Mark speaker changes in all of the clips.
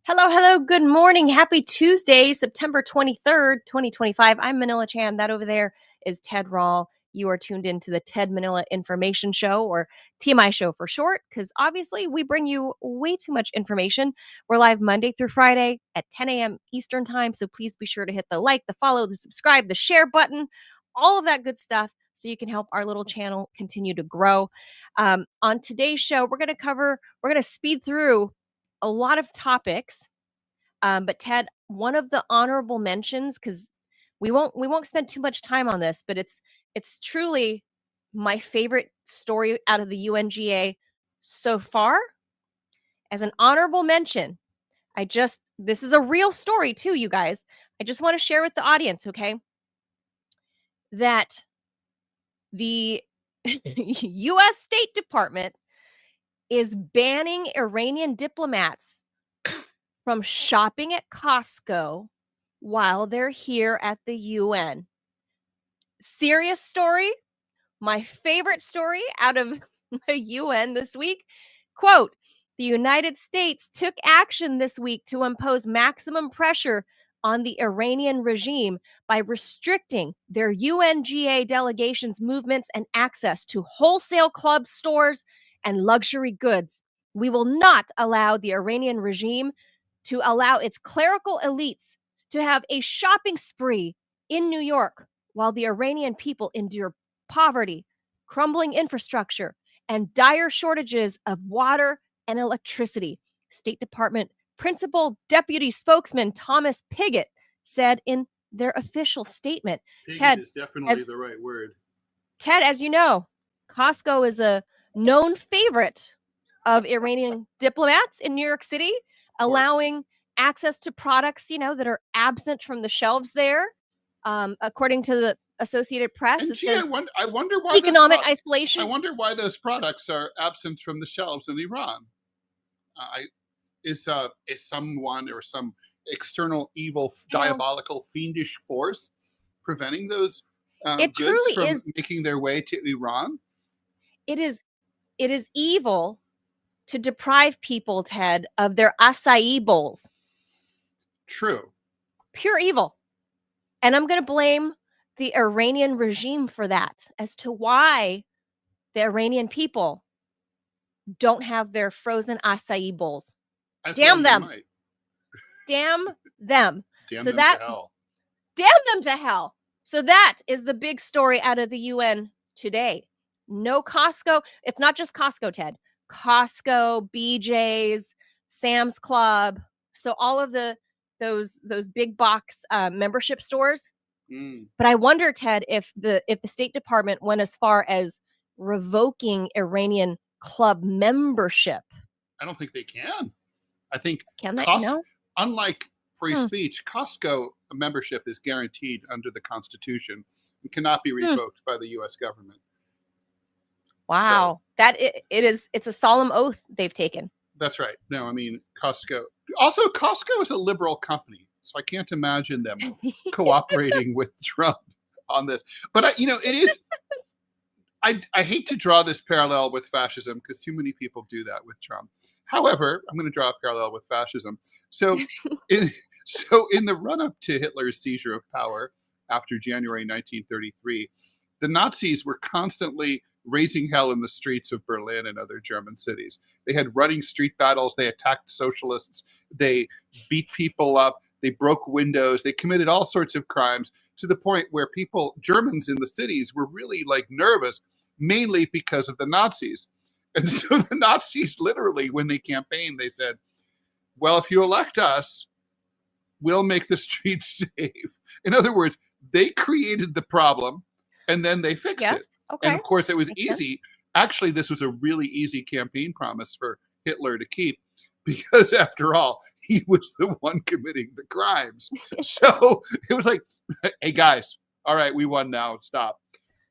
Speaker 1: Hello, hello. Good morning. Happy Tuesday, September 23rd, 2025. I'm Manila Chan. That over there is Ted Rall. You are tuned into the Ted Manila Information Show, or TMI show for short, because obviously we bring you way too much information. We're live Monday through Friday at 10 a.m. Eastern Time, so please be sure to hit the like, the follow, the subscribe, the share button, all of that good stuff, so you can help our little channel continue to grow. On today's show, we're going to speed through a lot of topics. But Ted, one of the honorable mentions, because we won't spend too much time on this, but it's truly my favorite story out of the UNGA so far. As an honorable mention, this is a real story too, you guys. I just want to share with the audience, okay, that the U.S. State Department is banning Iranian diplomats from shopping at Costco while they're here at the UN. Serious story. My favorite story out of the UN this week. Quote, the United States took action this week to impose maximum pressure on the Iranian regime by restricting their UNGA delegations' movements and access to wholesale club stores and luxury goods. We will not allow the Iranian regime to allow its clerical elites to have a shopping spree in New York while the Iranian people endure poverty, crumbling infrastructure, and dire shortages of water and electricity. State Department Principal Deputy Spokesman Thomas Pigott said in their official statement.
Speaker 2: Pigott
Speaker 1: Ted,
Speaker 2: is definitely the right word.
Speaker 1: Ted, as you know, Costco is a known favorite of Iranian diplomats in New York City, allowing access to products, that are absent from the shelves there. According to the Associated Press,
Speaker 2: and
Speaker 1: it says
Speaker 2: I wonder why
Speaker 1: economic isolation.
Speaker 2: I wonder why those products are absent from the shelves in Iran. Is someone or some external evil, diabolical, fiendish force preventing those goods from making their way to Iran?
Speaker 1: It is evil to deprive people, Ted, of their acai bowls.
Speaker 2: True.
Speaker 1: Pure evil. And I'm going to blame the Iranian regime for that, as to why the Iranian people don't have their frozen acai bowls. Damn them. Damn them.
Speaker 2: Damn them to hell.
Speaker 1: Damn them to hell. So that is the big story out of the UN today. No Costco. It's not just Costco, Ted. Costco, BJ's, Sam's Club. So all of those big box membership stores. But I wonder, Ted, if the State Department went as far as revoking Iranian club membership.
Speaker 2: I don't think they can. I think
Speaker 1: can they? No?
Speaker 2: Unlike free speech, Costco membership is guaranteed under the Constitution and cannot be revoked by the U.S. government.
Speaker 1: Wow, it's a solemn oath they've taken.
Speaker 2: That's right. No, I mean Costco. Also, Costco is a liberal company, so I can't imagine them cooperating with Trump on this. But it is. I hate to draw this parallel with fascism because too many people do that with Trump. However, I'm going to draw a parallel with fascism. So, in the run-up to Hitler's seizure of power after January 1933, the Nazis were constantly raising hell in the streets of Berlin and other German cities. They had running street battles. They attacked socialists. They beat people up. They broke windows. They committed all sorts of crimes to the point where Germans in the cities were really nervous, mainly because of the Nazis. And so the Nazis literally, when they campaigned, they said, well, if you elect us, we'll make the streets safe. In other words, they created the problem and then they fixed it. Okay. And of course, it was easy. Actually, this was a really easy campaign promise for Hitler to keep because, after all, he was the one committing the crimes. So it was like, hey, guys, all right, we won now. Stop.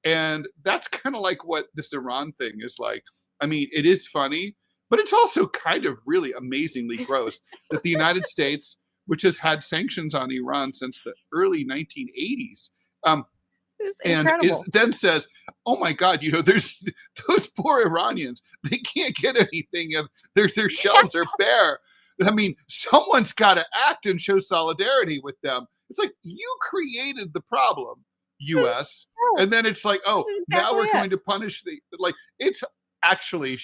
Speaker 2: And that's kind of like what this Iran thing is like. I mean, it is funny, but it's also kind of really amazingly gross that the United States, which has had sanctions on Iran since the early 1980s, then says, oh my God, there's those poor Iranians. They can't get anything. Their shelves are bare. I mean, someone's got to act and show solidarity with them. It's like, you created the problem, U.S., and then it's like, oh, now we're going to punish like, it's actually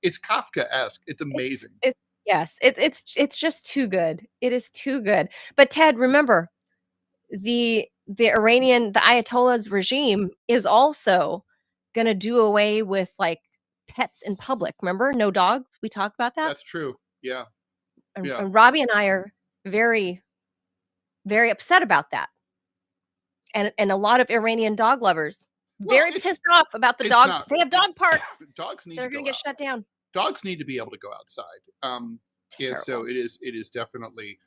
Speaker 2: it's Kafkaesque. It's amazing.
Speaker 1: Yes, it's just too good. It is too good. But Ted, remember, the Iranian, the Ayatollah's regime is also going to do away with like pets in public. Remember, no dogs. We talked about that.
Speaker 2: That's true. Yeah.
Speaker 1: And Robbie and I are very, very upset about that. And a lot of Iranian dog lovers very pissed off about the dog. They have dog parks.
Speaker 2: Dogs need.
Speaker 1: They're going to get shut down.
Speaker 2: Dogs need to be able to go outside. Yeah, so it is definitely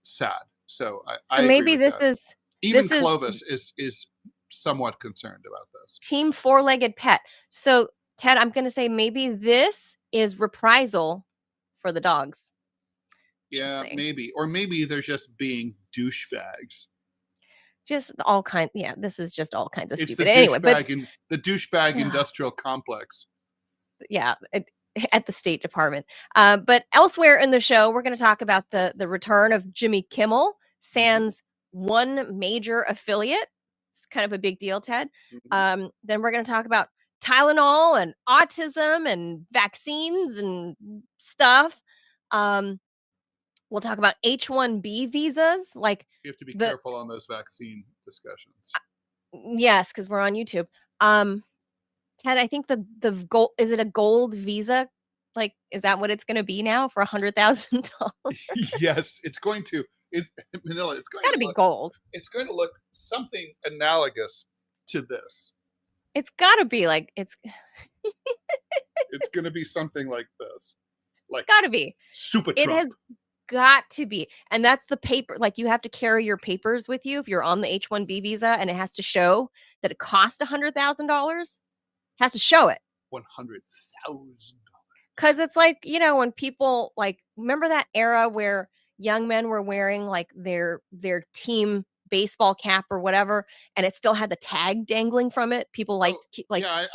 Speaker 2: sad. So I
Speaker 1: maybe this is
Speaker 2: even Clovis is somewhat concerned about this.
Speaker 1: Team four-legged pet. So Ted, I'm going to say maybe this is reprisal for the dogs.
Speaker 2: Yeah, maybe, or maybe they're just being douchebags.
Speaker 1: Just all kinds. Yeah, this is just all kinds of stupid.
Speaker 2: Anyway, but the douchebag industrial complex.
Speaker 1: Yeah, at the State Department. But elsewhere in the show, we're going to talk about the return of Jimmy Kimmel, sans one major affiliate. It's kind of a big deal, Ted. Then we're going to talk about Tylenol and autism and vaccines and stuff. We'll talk about H-1B visas. Like,
Speaker 2: you have to be careful on those vaccine discussions.
Speaker 1: Yes, because we're on YouTube. Ted, I think the gold, is it a gold visa? Like, is that what it's going to be now for $100,000?
Speaker 2: Yes, it's going to. Manila, it's
Speaker 1: got to be gold.
Speaker 2: It's going to look something analogous to this.
Speaker 1: It's got to be like it's.
Speaker 2: It's going to be something like this. Like,
Speaker 1: got to be
Speaker 2: super.
Speaker 1: It has got to be, and that's the paper. Like, you have to carry your papers with you if you're on the H-1B visa, and it has to show that it cost $100,000. Has to show it.
Speaker 2: $100,000.
Speaker 1: Because it's like, when people like, remember that era where young men were wearing like their team baseball cap or whatever, and it still had the tag dangling from it. People
Speaker 2: yeah,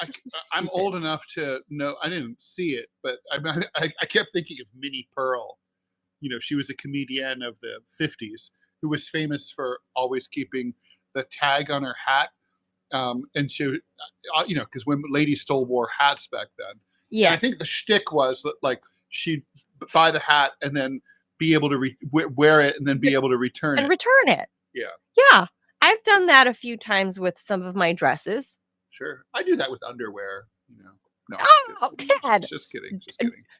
Speaker 2: I'm old enough to know. I didn't see it, but I kept thinking of Minnie Pearl. She was a comedian of the 50s who was famous for always keeping the tag on her hat. And she, because when ladies still wore hats back then. Yeah, I think the shtick was that, like, she'd buy the hat and then be able to wear it and then be able to return it. Yeah, I've done that a few times with some of my dresses. Sure, I do that with underwear. No,
Speaker 1: Ted.
Speaker 2: Just kidding.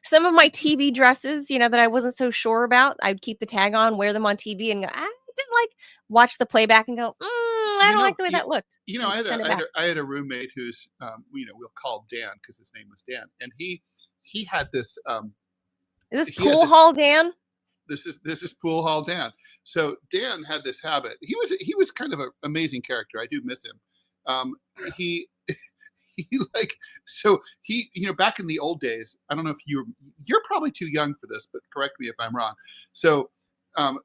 Speaker 1: Some of my TV dresses, that I wasn't so sure about, I'd keep the tag on, wear them on TV, and go, I didn't watch the playback and go, I don't like the way that looked.
Speaker 2: I had a roommate who's, we'll call Dan because his name was Dan, and he had this.
Speaker 1: Is this Pool Hall Dan?
Speaker 2: This is Pool Hall Dan. So Dan had this habit. He was kind of an amazing character. I do miss him. He back in the old days. I don't know if you're probably too young for this, but correct me if I'm wrong. So.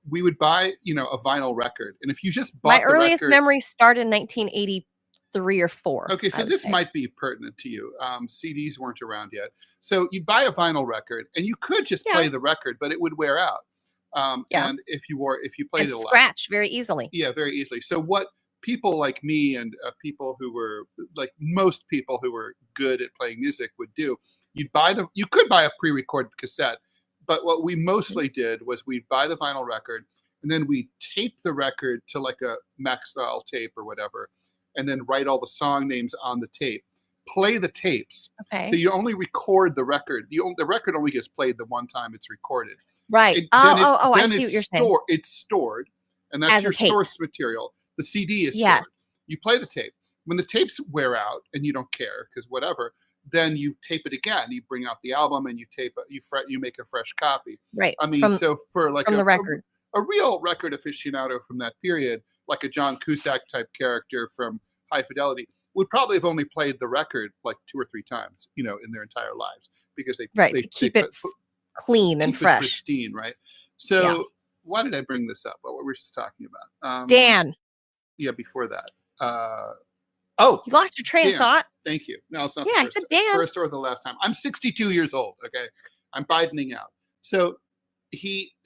Speaker 2: We would buy, a vinyl record, and if you just bought
Speaker 1: my earliest memories started in 1983 or 4.
Speaker 2: Okay, so this might be pertinent to you. CDs weren't around yet, so you'd buy a vinyl record, and you could just play the record, but it would wear out. And if you played it a lot,
Speaker 1: scratch very easily.
Speaker 2: Yeah, very easily. So what people like me and people who were like most people who were good at playing music would do, you could buy a pre-recorded cassette. But what we mostly did was we'd buy the vinyl record, and then we'd tape the record to like a Maxwell tape or whatever, and then write all the song names on the tape. Play the tapes. Okay. So you only record the record. The record only gets played the one time it's recorded.
Speaker 1: Right. I see what you're saying.
Speaker 2: It's stored, and that's your source material. The CD is stored. Yes. You play the tape. When the tapes wear out, and you don't care because whatever, then you tape it again. You bring out the album and you tape it. You make a fresh copy.
Speaker 1: Right.
Speaker 2: I mean, so for like
Speaker 1: the record,
Speaker 2: a real record aficionado from that period, like a John Cusack type character from High Fidelity, would probably have only played the record like 2 or 3 times, in their entire lives, because they
Speaker 1: keep it clean and fresh,
Speaker 2: pristine, right? So why did I bring this up? What were we just talking about?
Speaker 1: Dan.
Speaker 2: Yeah, before that.
Speaker 1: You lost your train of thought.
Speaker 2: Thank you. No, it's not.
Speaker 1: Yeah, I said Dan.
Speaker 2: First or the last time. I'm 62 years old. Okay, I'm Bidening out. So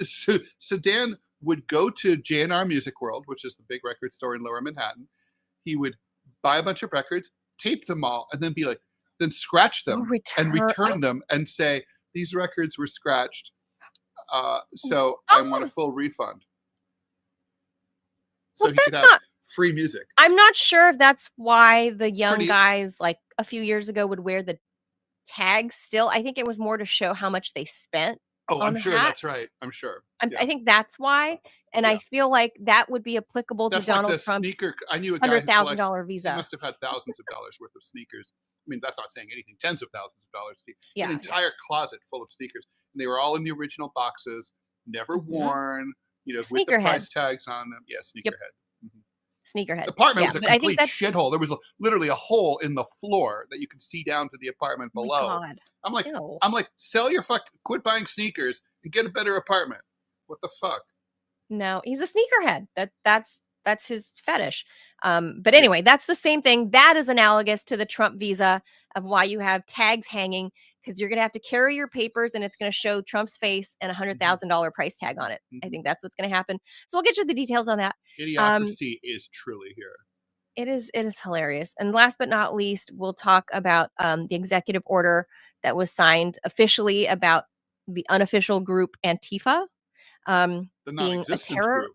Speaker 2: So Dan would go to J&R Music World, which is the big record store in Lower Manhattan. He would buy a bunch of records, tape them all, and then be like, then scratch them and return them and say, these records were scratched. So I want a full refund. So
Speaker 1: Well,
Speaker 2: he could have free music.
Speaker 1: I'm not sure if that's why the young guys, like a few years ago, would wear the tags still. I think it was more to show how much they spent.
Speaker 2: Oh, I'm sure that's right. I'm sure.
Speaker 1: I think that's why. And I feel like that would be applicable to Donald Trump's
Speaker 2: I knew a guy
Speaker 1: $100,000 visa.
Speaker 2: He must have had thousands of dollars worth of sneakers. I mean, that's not saying anything. Tens of thousands of dollars. An entire closet full of sneakers. And they were all in the original boxes, never worn, with the price tags on them. Yeah, sneakerhead.
Speaker 1: Sneakerhead.
Speaker 2: The apartment was a complete shithole. There was literally a hole in the floor that you could see down to the apartment below. I'm like, sell your quit buying sneakers and get a better apartment. What the fuck?
Speaker 1: No, he's a sneakerhead. That's his fetish. But anyway, that's the same thing. That is analogous to the Trump visa of why you have tags hanging, because you're going to have to carry your papers and it's going to show Trump's face and a $100,000 price tag on it. I think that's what's going to happen. So we'll get you the details on that.
Speaker 2: Idiocracy is truly here.
Speaker 1: It is hilarious. And last but not least, we'll talk about the executive order that was signed officially about the unofficial group Antifa.
Speaker 2: The non-existent group.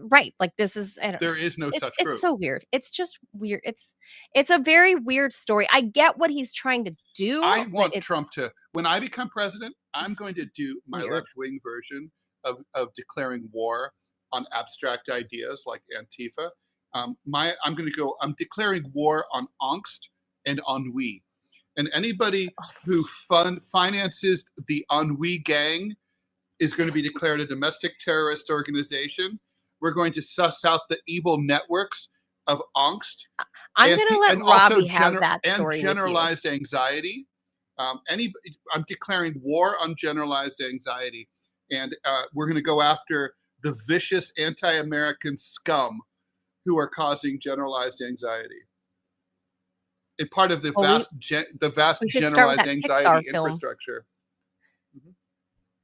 Speaker 1: Right. Like this is,
Speaker 2: there is no such group.
Speaker 1: It's so weird. It's just weird. It's a very weird story. I get what he's trying to do.
Speaker 2: I want Trump to, when I become president, I'm going to do my left-wing version of declaring war on abstract ideas like Antifa. I'm declaring war on angst and ennui. And anybody who finances the ennui gang is going to be declared a domestic terrorist organization. We're going to suss out the evil networks of angst.
Speaker 1: I'm going to let Robbie have that story.
Speaker 2: And generalized anxiety. I'm declaring war on generalized anxiety. And we're going to go after the vicious anti-American scum who are causing generalized anxiety. And part of the vast generalized anxiety infrastructure.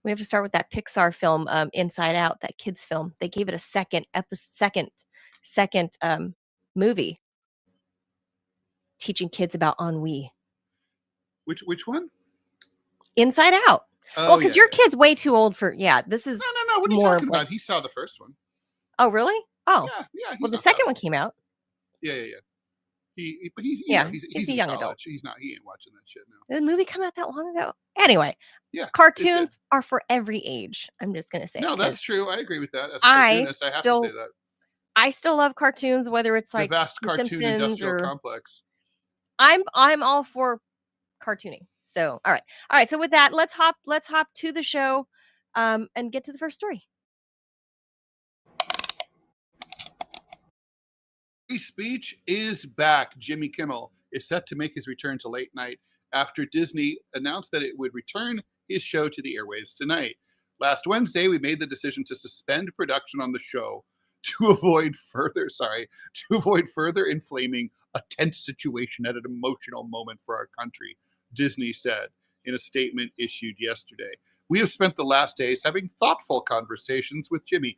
Speaker 1: We have to start with that Pixar film, Inside Out, that kids film. They gave it a second movie, teaching kids about ennui.
Speaker 2: Which one?
Speaker 1: Inside Out. Oh, because your kid's way too old for. Yeah, this is
Speaker 2: no. What are you talking about? He saw the first one.
Speaker 1: Oh, really? Oh,
Speaker 2: yeah.
Speaker 1: Well, the second one came out.
Speaker 2: Yeah. He's
Speaker 1: a young adult.
Speaker 2: He ain't watching that shit now.
Speaker 1: Did the movie come out that long ago? Anyway, cartoons are for every age. I'm just gonna say.
Speaker 2: No, that's true. I agree with that. As a cartoonist, I have to say that.
Speaker 1: I still love cartoons, whether it's like
Speaker 2: the vast cartoon
Speaker 1: Simpsons
Speaker 2: industrial complex.
Speaker 1: I'm all for cartooning. So all right. So with that, let's hop to the show, and get to the first story.
Speaker 2: Free speech is back. Jimmy Kimmel is set to make his return to late night after Disney announced that it would return his show to the airwaves tonight. Last Wednesday, we made the decision to suspend production on the show to avoid further inflaming a tense situation at an emotional moment for our country, Disney said in a statement issued yesterday. We have spent the last days having thoughtful conversations with Jimmy.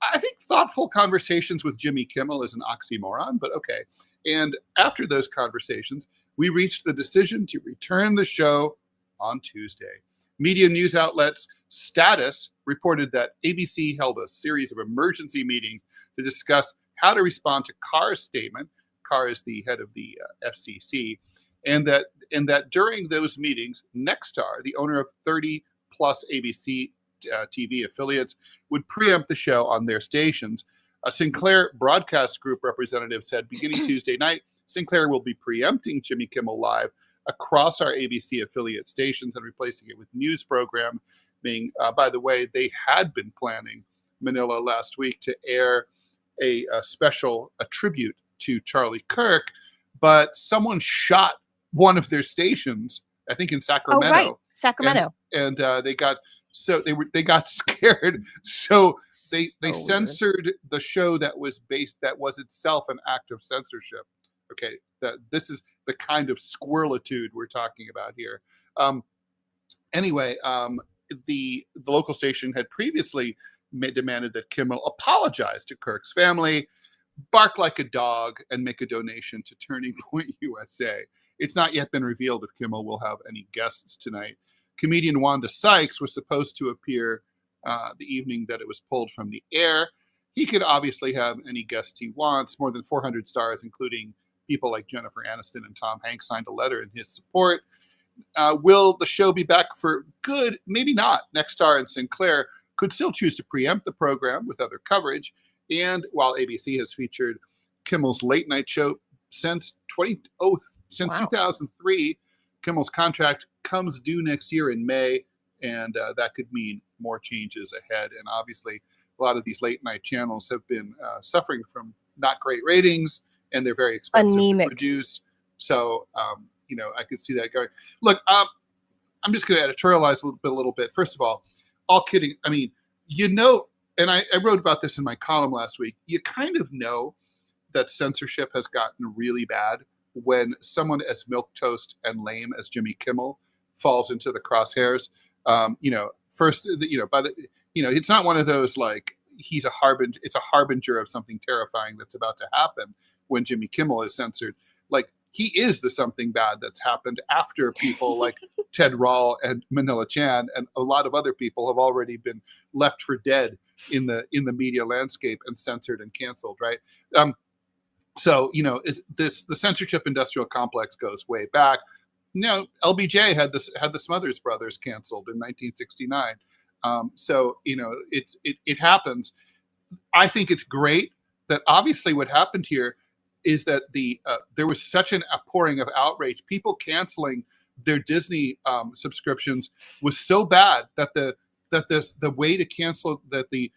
Speaker 2: I think thoughtful conversations with Jimmy Kimmel is an oxymoron, but okay. And after those conversations, we reached the decision to return the show on Tuesday. Media news outlets Status reported that ABC held a series of emergency meetings to discuss how to respond to Carr's statement. Carr is the head of the FCC, and that during those meetings, Nexstar, the owner of 30 plus ABC TV affiliates, would preempt the show on their stations. A Sinclair Broadcast Group representative said beginning Tuesday night, Sinclair will be preempting Jimmy Kimmel Live across our ABC affiliate stations and replacing it with news programming. By the way, they had been planning, Manila, last week to air a tribute to Charlie Kirk, but someone shot one of their stations, I think in Sacramento.
Speaker 1: Oh, right. Sacramento.
Speaker 2: And they got scared, so they censored the show that was itself an act of censorship. Okay, this is the kind of squirrelitude we're talking about here. Anyway, the local station had previously demanded that Kimmel apologize to Kirk's family, bark like a dog, and make a donation to Turning Point USA. It's not yet been revealed if Kimmel will have any guests tonight. Comedian Wanda Sykes was supposed to appear the evening that it was pulled from the air. He could obviously have any guests he wants. More than 400 stars, including people like Jennifer Aniston and Tom Hanks, signed a letter in his support. Will the show be back for good? Maybe not. Next Star and Sinclair could still choose to preempt the program with other coverage. And while ABC has featured Kimmel's late night show since 2003, Kimmel's contract comes due next year in May, and that could mean more changes ahead. And obviously, a lot of these late night channels have been suffering from not great ratings, and they're very expensive to produce. So, I could see that going. Look, I'm just going to editorialize a little bit. First of all kidding. I mean, and I wrote about this in my column last week. You kind of know that censorship has gotten really bad when someone as milquetoast and lame as Jimmy Kimmel falls into the crosshairs. It's not one of those like it's a harbinger of something terrifying that's about to happen when Jimmy Kimmel is censored. Like, he is the something bad that's happened after people like Ted Rall and Manila Chan and a lot of other people have already been left for dead in the media landscape and censored and canceled, right? The censorship industrial complex goes way back. LBJ had the Smothers Brothers canceled in 1969. It happens. I think it's great that obviously what happened here is that there was such an outpouring of outrage. People canceling their Disney subscriptions was so bad that the way to cancel that the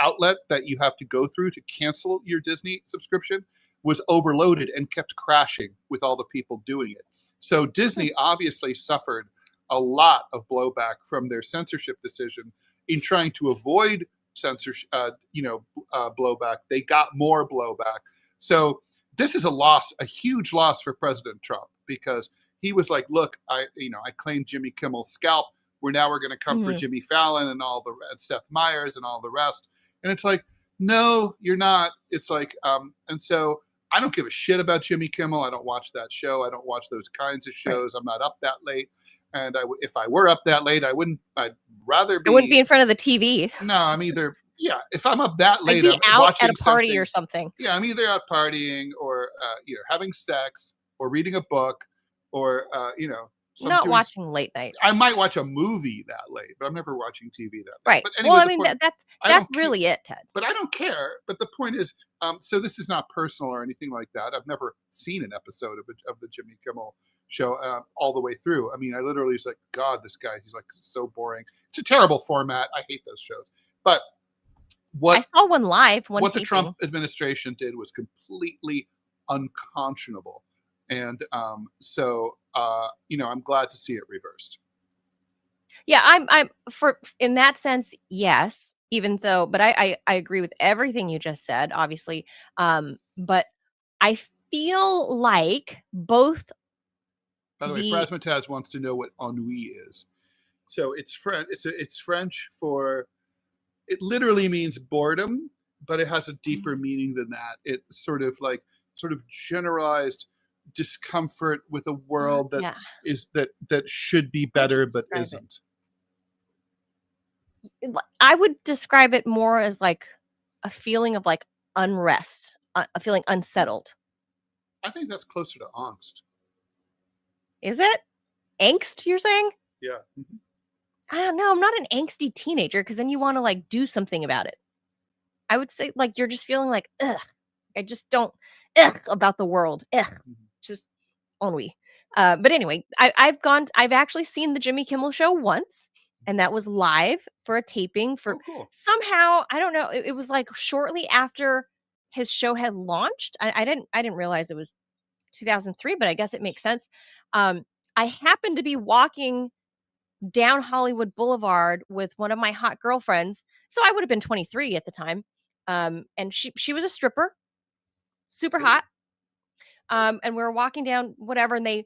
Speaker 2: outlet that you have to go through to cancel your Disney subscription was overloaded and kept crashing with all the people doing it. So Disney obviously suffered a lot of blowback from their censorship decision in trying to avoid censorship, blowback. They got more blowback. So this is a huge loss for President Trump, because he was like, look, I claimed Jimmy Kimmel's scalp. We're going to come for Jimmy Fallon and and Seth Meyers and all the rest. And it's like, no, you're not. It's like, and so I don't give a shit about Jimmy Kimmel. I don't watch that show. I don't watch those kinds of shows. Right. I'm not up that late. And if I were up that late, I'd rather be.
Speaker 1: I wouldn't be in front of the TV.
Speaker 2: No, I'm either. Yeah, if I'm up that late,
Speaker 1: I'd be out at a party or something.
Speaker 2: Yeah, I'm either out partying or having sex or reading a book or
Speaker 1: not watching late night.
Speaker 2: I might watch a movie that late, but I'm never watching TV that late.
Speaker 1: Right.
Speaker 2: But anyway,
Speaker 1: that's really it, Ted.
Speaker 2: But I don't care. But the point is, so this is not personal or anything like that. I've never seen an episode of the Jimmy Kimmel show all the way through. I mean, I literally was like, God, this guy, he's like so boring. It's a terrible format. I hate those shows. But I
Speaker 1: saw one live.
Speaker 2: What the Trump administration did was completely unconscionable. And I'm glad to see it reversed.
Speaker 1: Yeah, I'm in that sense, yes, but I agree with everything you just said, obviously. But I feel like both.
Speaker 2: By the way, Frasmataz wants to know what ennui is. So it's French for, it literally means boredom, but it has a deeper meaning than that. It's sort of generalized discomfort with a world that is that should be better but isn't.
Speaker 1: I would describe it more as like a feeling of like unrest, a feeling unsettled.
Speaker 2: I think that's closer to angst.
Speaker 1: Is it angst? You're saying?
Speaker 2: Yeah.
Speaker 1: Mm-hmm. I don't know. I'm not an angsty teenager, because then you want to like do something about it. I would say like you're just feeling like, ugh, I just don't about the world. Just ennui. But anyway, I've actually seen the Jimmy Kimmel show once, and that was live for a taping for somehow, I don't know. It was like shortly after his show had launched. I didn't realize it was 2003, but I guess it makes sense. I happened to be walking down Hollywood Boulevard with one of my hot girlfriends. So I would have been 23 at the time. And she was a stripper, super hot. And we were walking down whatever, and they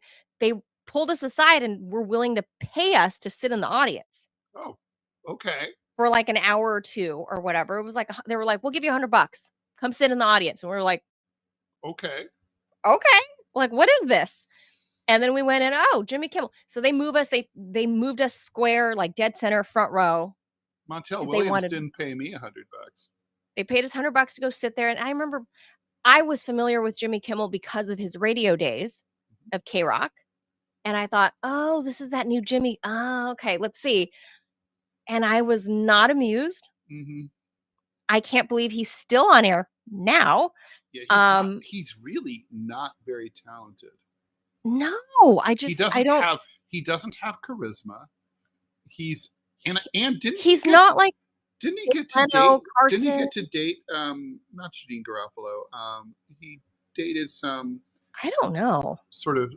Speaker 1: pulled us aside and were willing to pay us to sit in the audience.
Speaker 2: Oh, okay.
Speaker 1: for like an hour or two or whatever. It was like they were like, "We'll give you $100. Come sit in the audience." And we were like,
Speaker 2: Okay.
Speaker 1: "Okay." Like, what is this? And then we went in, oh, Jimmy Kimmel. So they move us, they moved us square, like dead center, front row,
Speaker 2: Montel
Speaker 1: because they
Speaker 2: Williams
Speaker 1: wanted
Speaker 2: didn't pay me $100.
Speaker 1: they paid us $100 to go sit there. And I remember I was familiar with Jimmy Kimmel because of his radio days of K-Rock. And I thought, oh, this is that new Jimmy. Oh, okay, let's see. And I was not amused.
Speaker 2: Mm-hmm.
Speaker 1: I can't believe he's still on air now.
Speaker 2: Yeah, he's really not very talented.
Speaker 1: No,
Speaker 2: He
Speaker 1: I don't.
Speaker 2: he doesn't have charisma. He's and didn't
Speaker 1: He's not like
Speaker 2: didn't he get to
Speaker 1: Leno,
Speaker 2: date
Speaker 1: Carson.
Speaker 2: didn't he get to date not Janine Garofalo. He dated some
Speaker 1: I don't know.
Speaker 2: sort of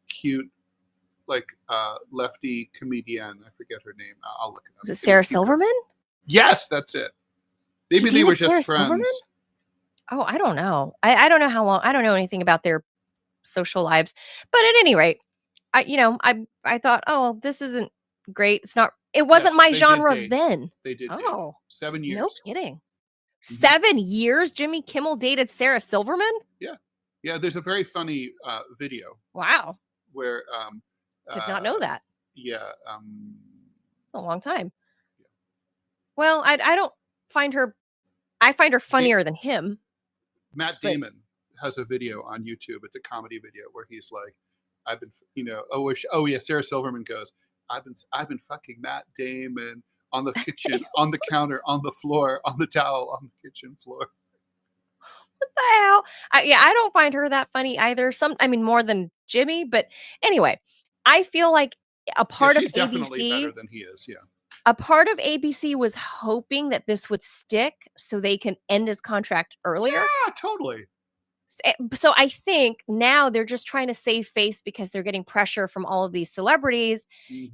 Speaker 2: cute like lefty comedian. I forget her name. I'll look it up.
Speaker 1: Is it Sarah Silverman?
Speaker 2: Yes, that's it. Maybe they were just
Speaker 1: Sarah
Speaker 2: friends.
Speaker 1: Silverman? Oh, I don't know. I don't know how long. I don't know anything about their social lives. But at any rate, I thought, oh, this isn't great. It wasn't my genre then.
Speaker 2: They did.
Speaker 1: Oh,
Speaker 2: 7 years.
Speaker 1: no kidding. Mm-hmm. 7 years Jimmy Kimmel dated Sarah Silverman?
Speaker 2: Yeah. Yeah, there's a very funny video.
Speaker 1: Wow.
Speaker 2: Where
Speaker 1: did not know that.
Speaker 2: Yeah.
Speaker 1: A long time. Yeah. Well, I don't find her. I find her funnier than him.
Speaker 2: Matt Damon has a video on YouTube. It's a comedy video where he's like, I've been, oh yeah, Sarah Silverman goes, I've been fucking Matt Damon on the kitchen, on the counter, on the floor, on the towel, on the kitchen floor.
Speaker 1: What the hell? I don't find her that funny either. More than Jimmy, but anyway, I feel like a part of ABC,
Speaker 2: definitely better than he is. Yeah.
Speaker 1: A part of ABC was hoping that this would stick so they can end his contract earlier.
Speaker 2: Yeah, totally.
Speaker 1: So I think now they're just trying to save face because they're getting pressure from all of these celebrities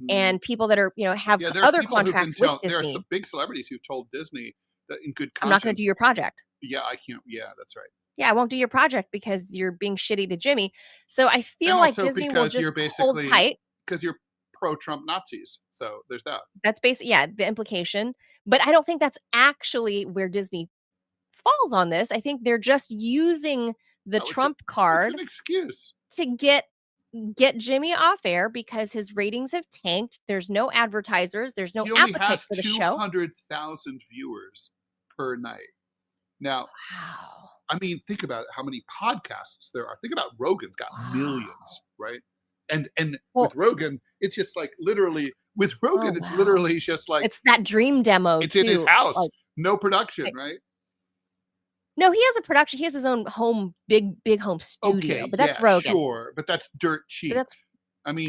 Speaker 1: and people that are, have other contracts with Disney.
Speaker 2: There are some big celebrities who've told Disney that in good conscience,
Speaker 1: I'm not going to do your project.
Speaker 2: Yeah, I can't. Yeah, that's right.
Speaker 1: Yeah, I won't do your project because you're being shitty to Jimmy. So I feel like Disney will just hold tight.
Speaker 2: Because you're pro-Trump Nazis. So there's that.
Speaker 1: That's basically, the implication. But I don't think that's actually where Disney falls on this. I think they're just using the Trump card.
Speaker 2: It's an excuse
Speaker 1: to get Jimmy off air because his ratings have tanked. There's no advertisers. There's no appetite for the show.
Speaker 2: 200,000 viewers per night. Now, wow. I mean, think about how many podcasts there are. Think about Rogan's got millions, right? And with Rogan, it's just like literally with Rogan, it's literally just like
Speaker 1: it's that dream demo.
Speaker 2: It's in his house, no production, right?
Speaker 1: No, he has a production. He has his own big home studio. Okay, but that's Rogan.
Speaker 2: Sure, but that's dirt cheap.
Speaker 1: But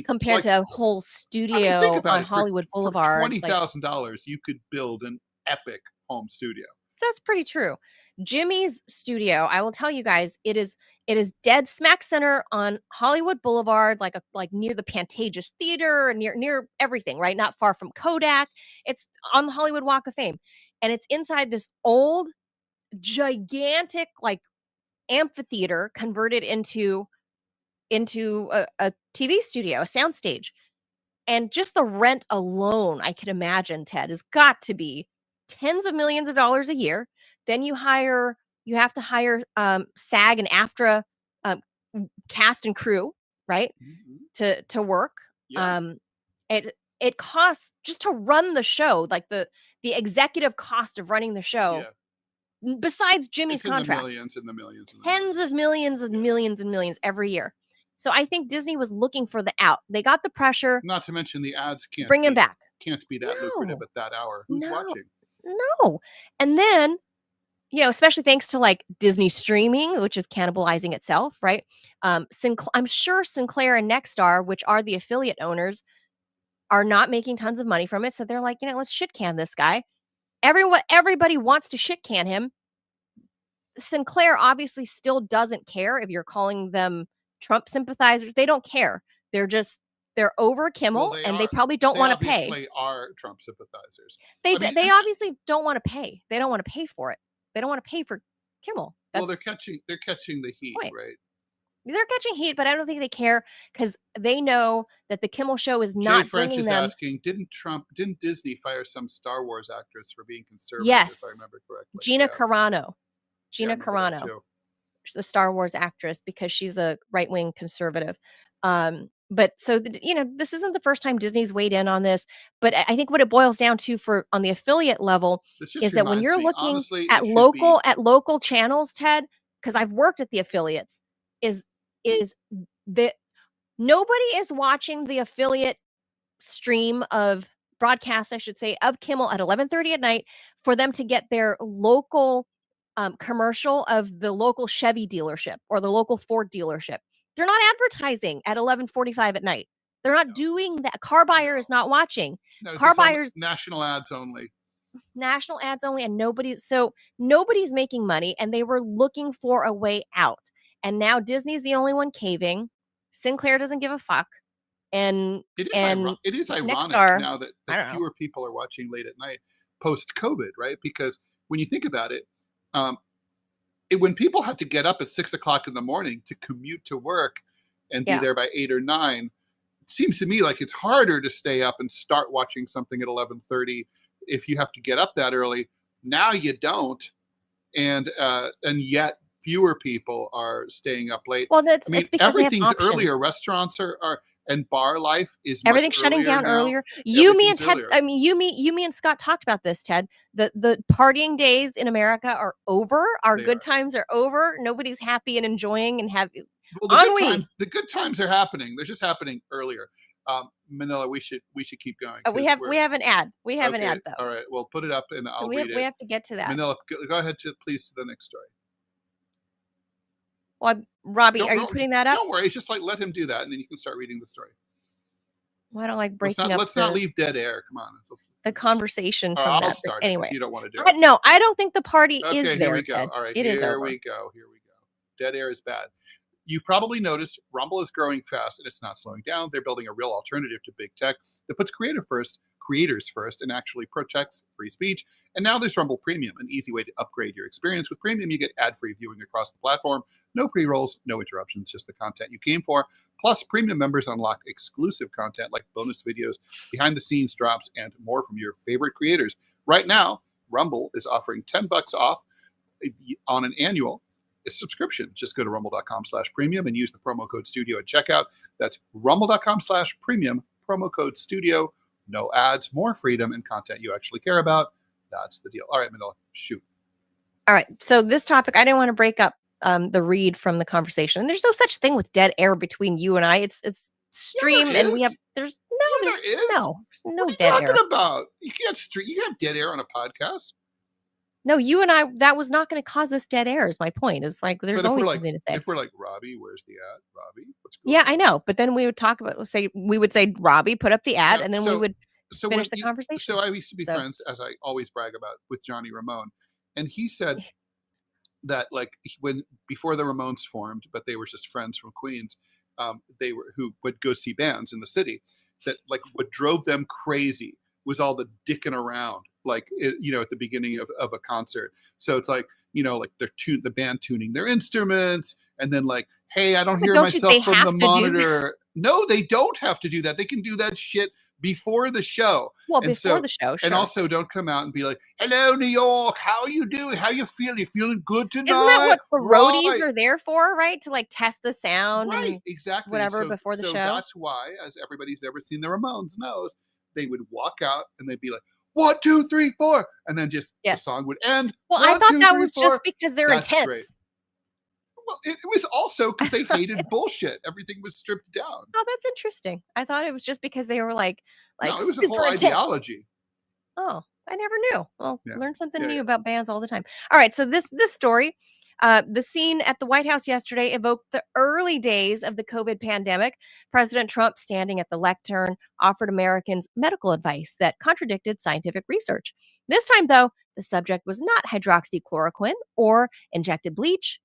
Speaker 1: compared to a whole studio on Hollywood Boulevard.
Speaker 2: For $20,000, you could build an epic home studio.
Speaker 1: That's pretty true. Jimmy's studio, I will tell you guys, it is dead smack center on Hollywood Boulevard, like near the Pantages Theater, near everything, right? Not far from Kodak. It's on the Hollywood Walk of Fame, and it's inside this old, gigantic amphitheater converted into a TV studio, a soundstage. And just the rent alone, I can imagine, Ted, has got to be tens of millions of dollars a year. Then you have to hire SAG and AFTRA cast and crew, right? Mm-hmm. To work. Yeah. It costs just to run the show, like the executive cost of running the show. Yeah. Besides Jimmy's contract,
Speaker 2: millions and the millions,
Speaker 1: tens of millions and millions and millions every year. So I think Disney was looking for the out. They got the pressure.
Speaker 2: Not to mention the ads
Speaker 1: bring him back.
Speaker 2: Can't be that lucrative at that hour. Who's watching?
Speaker 1: No. And then, especially thanks to Disney streaming, which is cannibalizing itself, right? I'm sure Sinclair and Nexstar, which are the affiliate owners, are not making tons of money from it. So they're like, let's shit can this guy. Everybody wants to shit can him. Sinclair obviously still doesn't care if you're calling them Trump sympathizers. They don't care. They're over Kimmel, and they probably don't want to pay.
Speaker 2: They are Trump sympathizers.
Speaker 1: They obviously don't want to pay. They don't want to pay for it. They don't want to pay for Kimmel.
Speaker 2: They're catching the heat, right?
Speaker 1: They're catching heat, but I don't think they care because they know that the Kimmel Show is
Speaker 2: Jay
Speaker 1: not
Speaker 2: French
Speaker 1: bringing
Speaker 2: is
Speaker 1: them.
Speaker 2: asking, didn't Disney fire some Star Wars actress for being conservative,
Speaker 1: Yes,
Speaker 2: if I remember correctly?
Speaker 1: Gina
Speaker 2: Yeah.
Speaker 1: Carano.
Speaker 2: Yeah, I
Speaker 1: Gina
Speaker 2: remember that
Speaker 1: Carano,
Speaker 2: too.
Speaker 1: the Star Wars actress, because she's a right-wing conservative. But so this isn't the first time Disney's weighed in on this. But I think what it boils down to for on the affiliate level
Speaker 2: This just
Speaker 1: is that when
Speaker 2: reminds
Speaker 1: you're
Speaker 2: me,
Speaker 1: looking
Speaker 2: honestly,
Speaker 1: at
Speaker 2: it should be.
Speaker 1: local channels, Ted, because I've worked at the affiliates, is that nobody is watching the affiliate stream of broadcast, I should say, of Kimmel at 11:30 at night for them to get their local commercial of the local Chevy dealership or the local Ford dealership. They're not advertising at 11:45 at night. They're not doing that. Car buyer is not watching.
Speaker 2: No,
Speaker 1: Car
Speaker 2: it's all
Speaker 1: buyers,
Speaker 2: national ads only.
Speaker 1: national ads only, and nobody's making money, and they were looking for a way out. And now Disney's the only one caving. Sinclair doesn't give a fuck. And
Speaker 2: It is ironic
Speaker 1: Nexstar,
Speaker 2: now that fewer people are watching late at night post COVID, right? Because when you think about it, when people had to get up at 6 o'clock in the morning to commute to work and be there by 8 or 9, it seems to me like it's harder to stay up and start watching something at 11:30 if you have to get up that early. Now you don't, and yet fewer people are staying up late.
Speaker 1: Well, it's because
Speaker 2: everything's earlier. Restaurants are and bar life is
Speaker 1: everything's shutting down
Speaker 2: now.
Speaker 1: earlier. You, me, and Ted. I mean, you, me, and Scott talked about this, Ted. The partying days in America are over. Our good times are over. Nobody's happy and enjoying and have.
Speaker 2: Well, the good times are happening. They're just happening earlier. Manila, we should keep going.
Speaker 1: We have an ad. We have an ad though.
Speaker 2: All right, well, put it up and I'll read it.
Speaker 1: We have to get to that.
Speaker 2: Manila, go ahead please to the next story.
Speaker 1: Well, Robbie, are you putting that up?
Speaker 2: Don't worry. It's just like let him do that, and then you can start reading the story.
Speaker 1: Well, I don't like breaking up.
Speaker 2: Let's not leave dead air. Come on.
Speaker 1: The conversation from
Speaker 2: I'll
Speaker 1: that.
Speaker 2: Start
Speaker 1: anyway,
Speaker 2: if you don't want to do it.
Speaker 1: No, I don't think the party is there.
Speaker 2: Here we go.
Speaker 1: Ted.
Speaker 2: All right,
Speaker 1: it is over.
Speaker 2: Here we go. Dead air is bad. You've probably noticed Rumble is growing fast and it's not slowing down. They're building a real alternative to big tech that puts creators first, and actually protects free speech. And now there's Rumble Premium, an easy way to upgrade your experience. With Premium, you get ad-free viewing across the platform. No pre-rolls, no interruptions, just the content you came for. Plus, Premium members unlock exclusive content like bonus videos, behind-the-scenes drops, and more from your favorite creators. Right now, Rumble is offering $10 off on an annual subscription. Just go to rumble.com/premium and use the promo code studio at checkout. That's rumble.com/premium, promo code studio. No ads, more freedom, and content you actually care about. That's the deal. All right, Manila, shoot.
Speaker 1: All right. So this topic, I didn't want to break up the read from the conversation. And there's no such thing with dead air between you and I. It's stream, and we have there's no
Speaker 2: there is.
Speaker 1: No, there's no
Speaker 2: what
Speaker 1: dead
Speaker 2: are you
Speaker 1: air.
Speaker 2: talking about? You can't have dead air on a podcast.
Speaker 1: No, you and I, that was not going to cause us dead air is my point. It's like there's always something to say.
Speaker 2: If we're like, Robbie, where's the ad? Robbie, what's going on?
Speaker 1: I know. But then we would talk about, we would say, Robbie, put up the ad, and then we would finish the conversation.
Speaker 2: So I used to be friends, as I always brag about, with Johnny Ramone. And he said that before the Ramones formed, but they were just friends from Queens, who would go see bands in the city, that what drove them crazy was all the dicking around, at the beginning of a concert. So it's the band tuning their instruments, and then hey, I don't hear myself from the monitor. No, they don't have to do that. They can do that shit before the show.
Speaker 1: Well, before the show, sure.
Speaker 2: And also don't come out and be like, hello, New York, how are you doing? How you feeling? You feeling good tonight?
Speaker 1: Isn't that what roadies are there for, right? To test the sound.
Speaker 2: Right, exactly.
Speaker 1: Whatever before the show.
Speaker 2: That's why, as everybody's ever seen the Ramones knows, they would walk out and they'd be like, 1, 2, 3, 4, and then just the song would end.
Speaker 1: Well, I thought that was just because they're intense.
Speaker 2: Great. Well, it was also because they hated bullshit. Everything was stripped down.
Speaker 1: Oh, that's interesting. I thought it was just because they were
Speaker 2: no, it was a whole ideology.
Speaker 1: Oh, I never knew. Well, learn something new about bands all the time. All right, so this story, the scene at the White House yesterday evoked the early days of the COVID pandemic. President Trump, standing at the lectern, offered Americans medical advice that contradicted scientific research. This time, though, the subject was not hydroxychloroquine or injected bleach.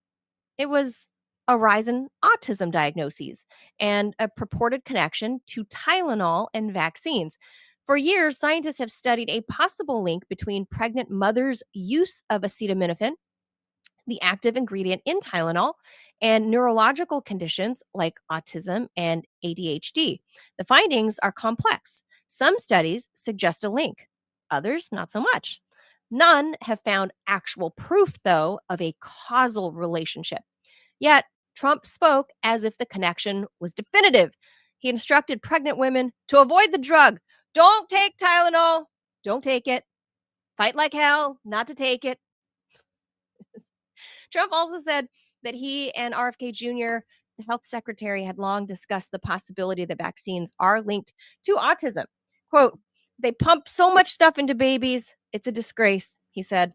Speaker 1: It was a rise in autism diagnoses and a purported connection to Tylenol and vaccines. For years, scientists have studied a possible link between pregnant mothers' use of acetaminophen, the active ingredient in Tylenol, and neurological conditions like autism and ADHD. The findings are complex. Some studies suggest a link, others not so much. None have found actual proof, though, of a causal relationship. Yet, Trump spoke as if the connection was definitive. He instructed pregnant women to avoid the drug. Don't take Tylenol. Don't take it. Fight like hell not to take it. Trump also said that he and RFK Jr., the health secretary, had long discussed the possibility that vaccines are linked to autism. Quote, they pump so much stuff into babies. It's a disgrace, he said.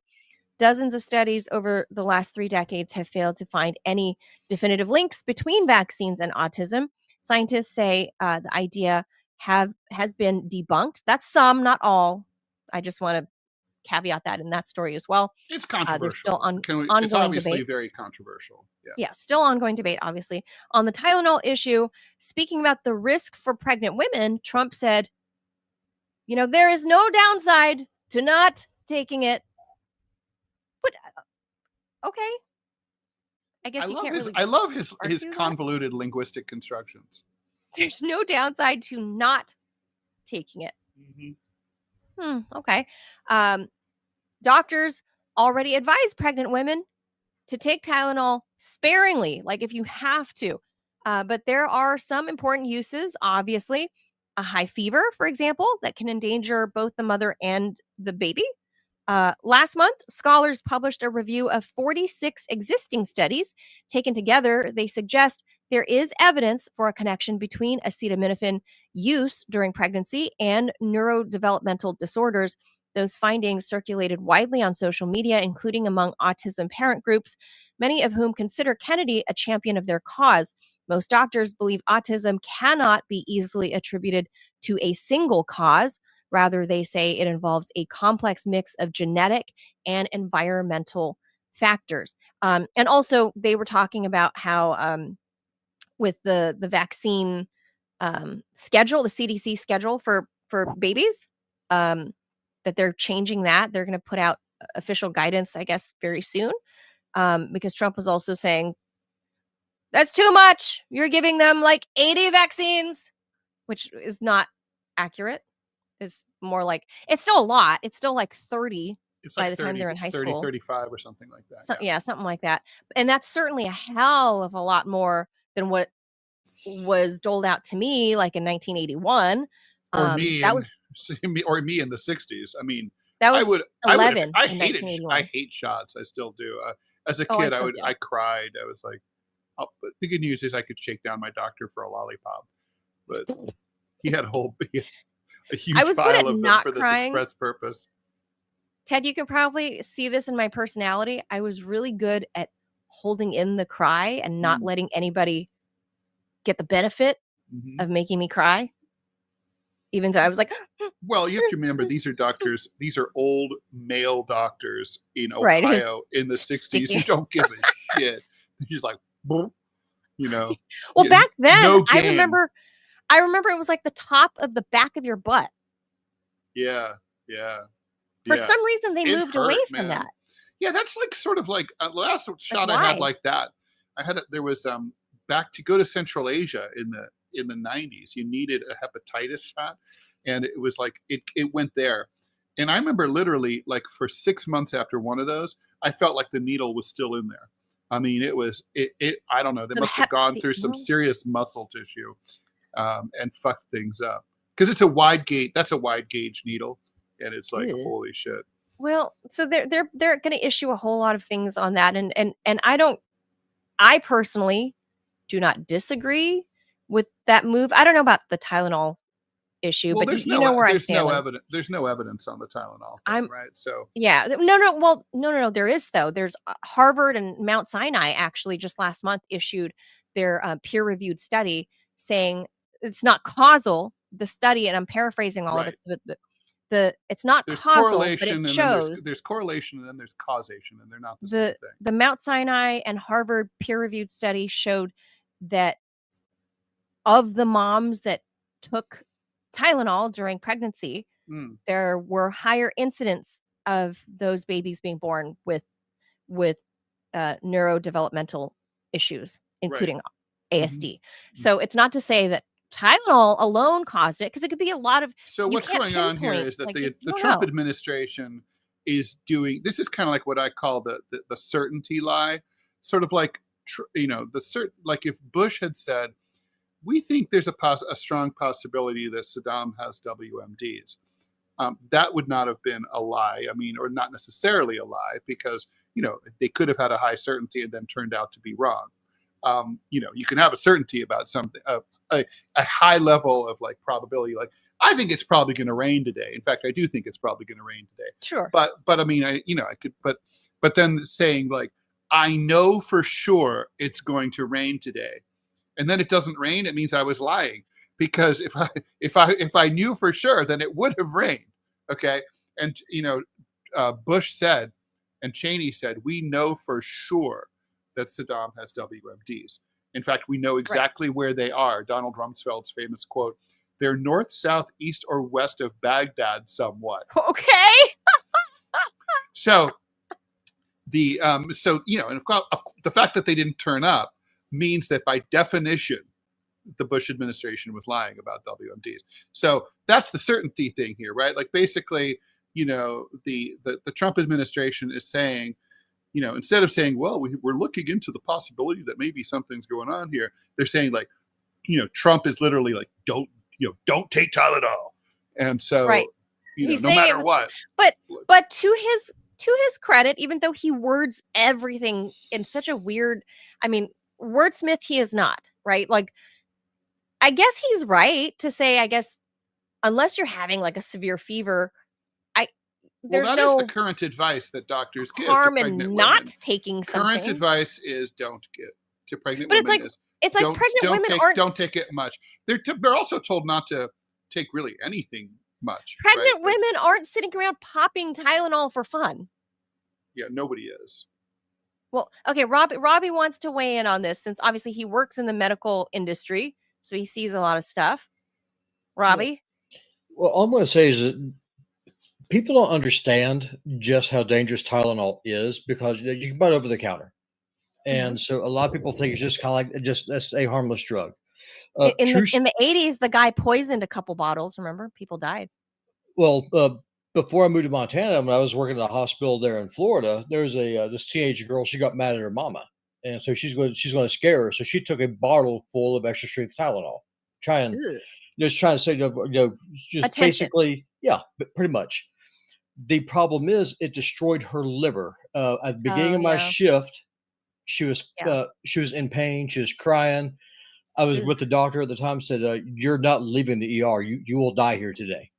Speaker 1: Dozens of studies over the last 3 decades have failed to find any definitive links between vaccines and autism. Scientists say the idea has been debunked. That's some, not all. I just want to caveat that in that story as well.
Speaker 2: It's
Speaker 1: There's
Speaker 2: controversial.
Speaker 1: still ongoing
Speaker 2: It's obviously
Speaker 1: debate.
Speaker 2: very controversial. Yeah.
Speaker 1: Yeah, still ongoing debate, obviously. On the Tylenol issue, speaking about the risk for pregnant women, Trump said, there is no downside to not taking it. But okay. I guess you can't really.
Speaker 2: I love his
Speaker 1: argue that.
Speaker 2: convoluted linguistic constructions.
Speaker 1: There's no downside to not taking it. Okay. Doctors already advise pregnant women to take Tylenol sparingly, like if you have to. But there are some important uses, obviously. A high fever, for example, that can endanger both the mother and the baby. Last month, scholars published a review of 46 existing studies. Taken together, they suggest there is evidence for a connection between acetaminophen use during pregnancy and neurodevelopmental disorders. Those findings circulated widely on social media, including among autism parent groups, many of whom consider Kennedy a champion of their cause. Most doctors believe autism cannot be easily attributed to a single cause. Rather, they say it involves a complex mix of genetic and environmental factors. And also, they were talking about how with the vaccine schedule, the CDC schedule for babies, that they're changing that. They're going to put out official guidance, I guess, very soon, because Trump was also saying, that's too much. You're giving them like 80 vaccines, which is not accurate. It's more like, it's still a lot. It's still like 30
Speaker 2: It's
Speaker 1: by
Speaker 2: like
Speaker 1: the
Speaker 2: 30,
Speaker 1: time they're in high
Speaker 2: 30,
Speaker 1: school.
Speaker 2: 35 or something like that.
Speaker 1: So, yeah, something like that. And that's certainly a hell of a lot more than what was doled out to me like in 1981.
Speaker 2: Or me
Speaker 1: that
Speaker 2: in,
Speaker 1: was
Speaker 2: or me in the 60s. I mean,
Speaker 1: that was 11
Speaker 2: I
Speaker 1: in
Speaker 2: hated
Speaker 1: 1981.
Speaker 2: I hate shots. I still do. As a
Speaker 1: Oh, I
Speaker 2: kid,
Speaker 1: still do.
Speaker 2: I cried. I was like, but the good news is I could shake down my doctor for a lollipop. But he had a huge
Speaker 1: I was good at
Speaker 2: pile of them
Speaker 1: not
Speaker 2: for this
Speaker 1: crying.
Speaker 2: express purpose.
Speaker 1: Ted, you can probably see this in my personality. I was really good at holding in the cry and not letting anybody get the benefit of making me cry. Even though I was like,
Speaker 2: well, you have to remember, these are doctors. These are old male doctors in
Speaker 1: Right,
Speaker 2: Ohio in the 60s who don't give a shit. They're just like, boom,
Speaker 1: well,
Speaker 2: yeah,
Speaker 1: back then,
Speaker 2: no
Speaker 1: I
Speaker 2: game.
Speaker 1: remember it was like the top of the back of your butt.
Speaker 2: Yeah.
Speaker 1: For some reason, they moved away from that.
Speaker 2: Yeah, that's like sort of like the last shot I
Speaker 1: why?
Speaker 2: had like that. There was back to go to Central Asia in the 90s. You needed a hepatitis shot, and it was like it went there. And I remember literally like for 6 months after one of those, I felt like the needle was still in there. I mean, it was it. I don't know. They must have gone through some serious muscle tissue and fucked things up, because it's a wide gauge. That's a wide gauge needle, and it's like, holy shit.
Speaker 1: Well, so they're going to issue a whole lot of things on that, and I personally do not disagree with that move. I don't know about the Tylenol issue,
Speaker 2: well,
Speaker 1: but you know where I stand.
Speaker 2: There's no evidence on the Tylenol thing, right? So
Speaker 1: yeah, no. There is, though. There's Harvard and Mount Sinai actually just last month issued their peer-reviewed study saying it's not causal. The study, and I'm paraphrasing all of it. It's not
Speaker 2: there's
Speaker 1: causal, but
Speaker 2: correlation,
Speaker 1: it shows
Speaker 2: there's correlation, and then there's causation, and they're not the same thing.
Speaker 1: The Mount Sinai and Harvard peer-reviewed study showed that of the moms that took Tylenol during pregnancy, there were higher incidents of those babies being born with neurodevelopmental issues, including
Speaker 2: Mm-hmm.
Speaker 1: ASD. So it's not to say that Tylenol alone caused it, because it could be a lot of.
Speaker 2: So what's going on here is that the Trump administration is doing, this is kind of like what I call the certainty lie, sort of like, like if Bush had said, we think there's a strong possibility that Saddam has WMDs. That would not have been a lie. I mean, or not necessarily a lie, because, they could have had a high certainty and then turned out to be wrong. You can have a certainty about something, a high level of like probability. Like, I think it's probably going to rain today. In fact, I do think it's probably going to rain today.
Speaker 1: Sure.
Speaker 2: But I mean, I could, but then saying like, I know for sure it's going to rain today, and then it doesn't rain, it means I was lying, because if I knew for sure, then it would have rained. Okay. And, Bush said, and Cheney said, we know for sure that Saddam has WMDs. In fact, we know exactly where they are. Donald Rumsfeld's famous quote, they're north, south, east, or west of Baghdad somewhat.
Speaker 1: Okay.
Speaker 2: So and of course, the fact that they didn't turn up means that by definition, the Bush administration was lying about WMDs. So that's the certainty thing here, right? Like basically, the Trump administration is saying, instead of saying, well, we're looking into the possibility that maybe something's going on here, they're saying like, Trump is literally like, don't take Tylenol. And so, no matter what.
Speaker 1: But to his credit, even though he words everything in such a weird, wordsmith he is not, right? Like, I guess he's right to say, I guess, unless you're having like a severe fever, there's
Speaker 2: that
Speaker 1: no
Speaker 2: is the current advice that doctors give
Speaker 1: harm
Speaker 2: to
Speaker 1: in
Speaker 2: pregnant
Speaker 1: not
Speaker 2: women.
Speaker 1: taking something.
Speaker 2: Current advice is don't get to pregnant
Speaker 1: but
Speaker 2: women.
Speaker 1: It's like pregnant women
Speaker 2: don't take it much. They're also told not to take really anything much.
Speaker 1: Pregnant women aren't sitting around popping Tylenol for fun.
Speaker 2: Yeah, nobody is.
Speaker 1: Well, okay, Robbie wants to weigh in on this, since obviously he works in the medical industry, so he sees a lot of stuff. Robbie?
Speaker 3: Well, all I'm going to say is that people don't understand just how dangerous Tylenol is, because you can buy it over the counter. And so a lot of people think it's just kind of like that's a harmless drug.
Speaker 1: In the 80s, the guy poisoned a couple bottles. Remember, people died.
Speaker 3: Well, before I moved to Montana, when I was working at a hospital there in Florida, there was this teenage girl. She got mad at her mama, and so she's going to scare her. So she took a bottle full of extra strength Tylenol, trying to say, just attention. Basically, yeah, but pretty much. The problem is it destroyed her liver. At the beginning of my shift, she was in pain. She was crying. I was with the doctor at the time, said, you're not leaving the ER. You will die here today.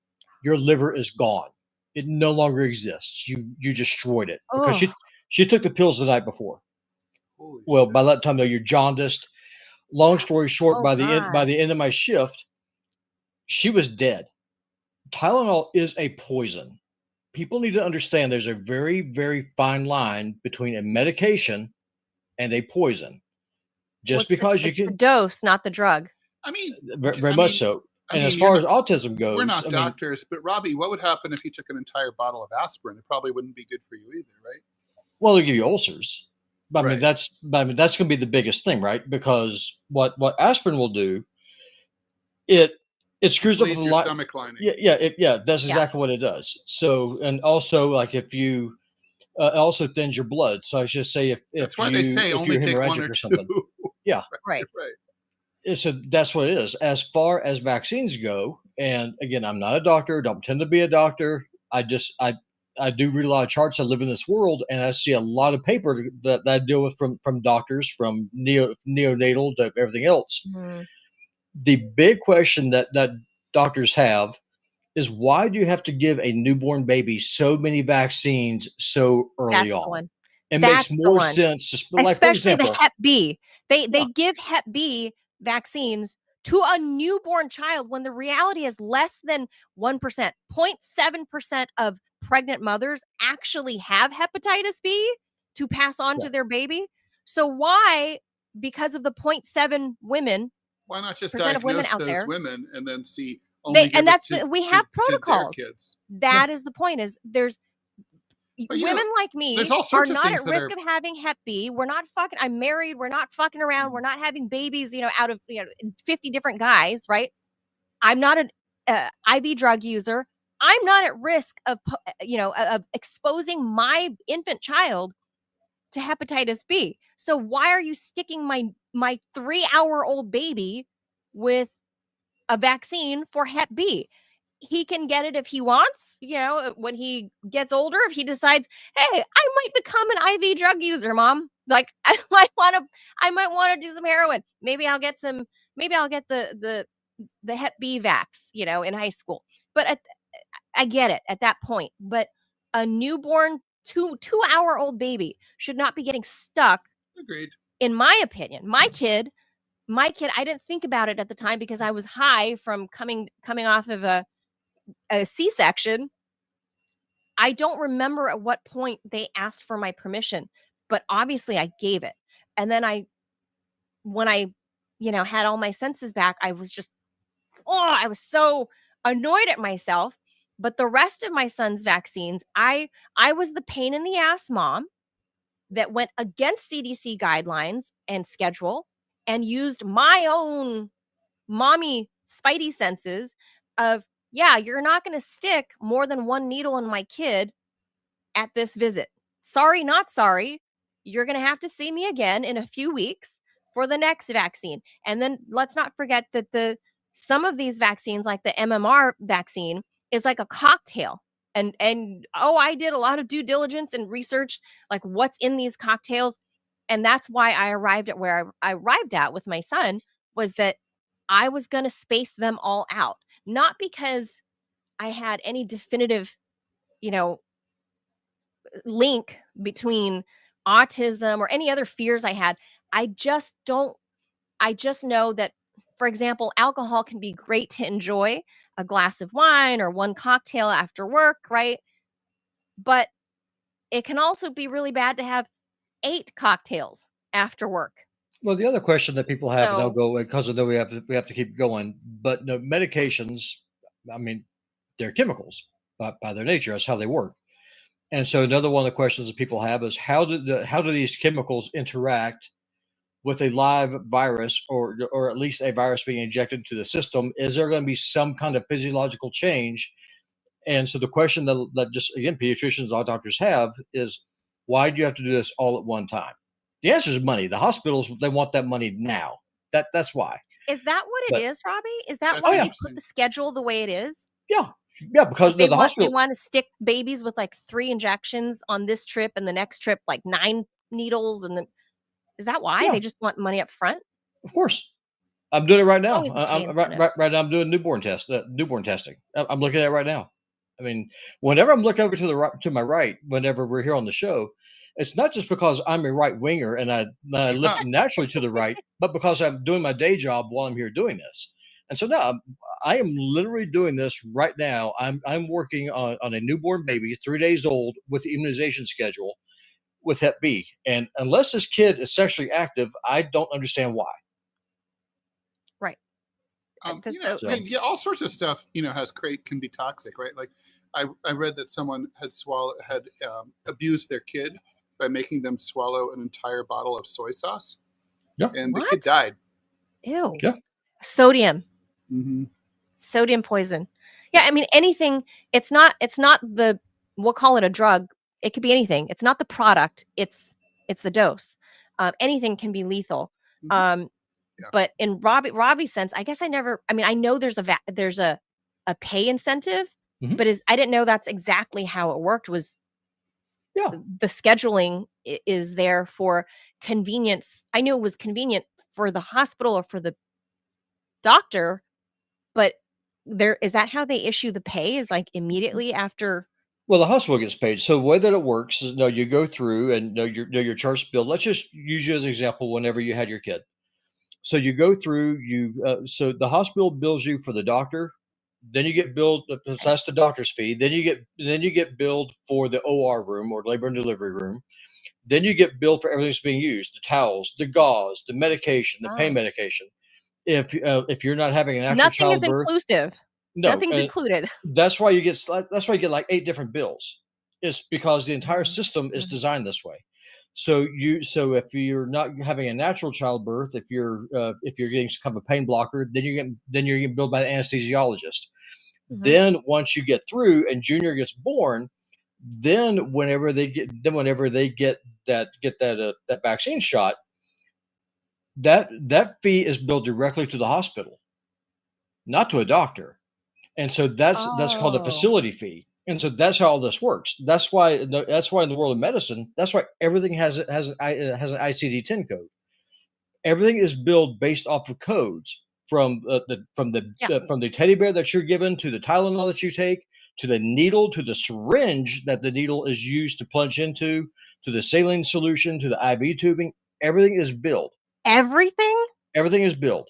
Speaker 3: Your liver is gone. It no longer exists. You destroyed it. Because she took the pills the night before. Well, by that time, though, you're jaundiced. Long story short, by the end of my shift, she was dead. Tylenol is a poison. People need to understand there's a very, very fine line between a medication and a poison. Just because you can...
Speaker 1: the dose, not the drug.
Speaker 2: I mean...
Speaker 3: Very much so. And as far as autism goes...
Speaker 2: We're not doctors, but Robbie, what would happen if you took an entire bottle of aspirin? It probably wouldn't be good for you either, right?
Speaker 3: Well, they'll give you ulcers. But I mean, that's going to be the biggest thing, right? Because what aspirin will do, it screws up
Speaker 2: your stomach lining.
Speaker 3: Yeah, that's exactly what it does. So, and also, like if you... it also thins your blood. So I should say,
Speaker 2: that's why they say only take one or two.
Speaker 3: Yeah,
Speaker 1: right.
Speaker 3: So that's what it is. As far as vaccines go, and again, I'm not a doctor. Don't pretend to be a doctor. I do read a lot of charts. I live in this world, and I see a lot of paper that I deal with from doctors, from neonatal to everything else. Mm-hmm. The big question that doctors have is, why do you have to give a newborn baby so many vaccines so early on? It makes more sense,
Speaker 1: especially the Hep B. They give Hep B vaccines to a newborn child when the reality is less than 1%. 0.7% of pregnant mothers actually have hepatitis B to pass on to their baby. So why, because of the 0.7 women,
Speaker 2: why not just diagnose those women and then see?
Speaker 1: We have protocols. That is the point. Is
Speaker 2: But,
Speaker 1: women like me
Speaker 2: there's all
Speaker 1: are
Speaker 2: sorts of
Speaker 1: not
Speaker 2: things
Speaker 1: at
Speaker 2: that
Speaker 1: risk
Speaker 2: are-
Speaker 1: of having Hep B. We're not fucking. I'm married. We're not fucking around. We're not having babies. Out of 50 different guys, right? I'm not an IV drug user. I'm not at risk of of exposing my infant child to hepatitis B. So why are you sticking my 3-hour-old baby with a vaccine for Hep B? He can get it if he wants, when he gets older, if he decides, hey, I might become an IV drug user, mom. Like I might want to do some heroin. Maybe I'll get the Hep B vax, in high school. But I get it at that point. But a newborn 2-hour-old baby should not be getting stuck.
Speaker 2: Agreed.
Speaker 1: In my opinion, my kid, I didn't think about it at the time because I was high from coming off of a C-section. I don't remember at what point they asked for my permission, but obviously I gave it. And then when I had all my senses back, I was just, I was so annoyed at myself. But the rest of my son's vaccines, I was the pain in the ass mom that went against CDC guidelines and schedule and used my own mommy spidey senses of, yeah, you're not going to stick more than one needle in my kid at this visit. Sorry, not sorry. You're going to have to see me again in a few weeks for the next vaccine. And then let's not forget that some of these vaccines, like the MMR vaccine, is like a cocktail. And I did a lot of due diligence and research, like what's in these cocktails. And that's why I arrived at where I arrived at with my son, was that I was going to space them all out. Not because I had any definitive, link between autism or any other fears I had. I just know that, for example, alcohol can be great to enjoy, a glass of wine or one cocktail after work, right? But it can also be really bad to have 8 cocktails after work.
Speaker 3: Well, the other question that people have, and I'll
Speaker 1: So-
Speaker 3: go because I know we have to keep going, but no, medications, I mean, they're chemicals by their nature. That's how they work. And so another one of the questions that people have is how do these chemicals interact with a live virus, or at least a virus being injected into the system? Is there going to be some kind of physiological change? And so the question that just, again, pediatricians, all doctors have is, why do you have to do this all at one time? The answer is money. The hospitals, they want that money now. That's why.
Speaker 1: Is that what it is, Robbie? Is that
Speaker 2: That's
Speaker 1: why they
Speaker 2: interesting.
Speaker 1: put the schedule the way it is?
Speaker 3: Yeah, because
Speaker 1: They
Speaker 3: the hospital.
Speaker 1: want to stick babies with like 3 injections on this trip, and the next trip like 9 needles, and then is that why
Speaker 3: Yeah.
Speaker 1: they just want money up front?
Speaker 3: Of course, I'm doing it right now.
Speaker 1: Always a pain
Speaker 3: Right now, I'm doing newborn testing. I'm looking at it right now. I mean, whenever I'm looking over to my right, whenever we're here on the show, it's not just because I'm a right winger and I lift naturally to the right, but because I'm doing my day job while I'm here doing this. And so now I am literally doing this right now. I'm working on a newborn baby, 3 days old, with the immunization schedule with Hep B. And unless this kid is sexually active, I don't understand why.
Speaker 1: Right.
Speaker 2: Yeah, all sorts of stuff, can be toxic, right? Like I read that someone had abused their kid by making them swallow an entire bottle of soy sauce.
Speaker 3: Yeah.
Speaker 2: And the
Speaker 1: What?
Speaker 2: kid died.
Speaker 1: Ew.
Speaker 3: Yeah.
Speaker 1: Sodium.
Speaker 2: Mm-hmm.
Speaker 1: Sodium poison. Yeah, I mean anything. It's not we'll call it a drug. It could be anything. It's not the product. It's the dose. Anything can be lethal.
Speaker 2: Mm-hmm. Yeah.
Speaker 1: But in Robbie's sense, I guess I know there's a pay incentive,
Speaker 3: Mhm.
Speaker 1: but I didn't know that's exactly how it worked. Was the scheduling is there for convenience. I knew it was convenient for the hospital or for the doctor, but is that how they issue the pay, is like immediately after?
Speaker 3: Well, the hospital gets paid. So the way that it works is, you go through and your charge bill. Let's just use you as an example. Whenever you had your kid, so you go through, so the hospital bills you for the doctor, then you get billed. That's the doctor's fee. Then you get billed for the OR room, or labor and delivery room. Then you get billed for everything that's being used: the towels, the gauze, the medication, the pain medication. If you're not having an actual
Speaker 1: Nothing is
Speaker 3: childbirth,
Speaker 1: inclusive.
Speaker 3: no,
Speaker 1: Nothing's included.
Speaker 3: that's why you get like 8 different bills. It's because the entire
Speaker 1: Mhm.
Speaker 3: system is
Speaker 1: Mhm.
Speaker 3: designed this way. So if you're not having a natural childbirth, if you're getting some kind of a pain blocker, then you're getting billed by the anesthesiologist.
Speaker 1: Mhm.
Speaker 3: Then once you get through and Junior gets born, then whenever they get that vaccine shot, that fee is billed directly to the hospital, not to a doctor. And so that's called a
Speaker 1: Oh.
Speaker 3: facility fee. And so that's how all this works. That's why in the world of medicine, that's why everything has an ICD-10 code. Everything is billed based off of codes
Speaker 1: Yeah.
Speaker 3: from the teddy bear that you're given, to the Tylenol that you take, to the needle, to the syringe that the needle is used to plunge into, to the saline solution, to the IV tubing. Everything is billed.
Speaker 1: Everything?
Speaker 3: Everything is billed.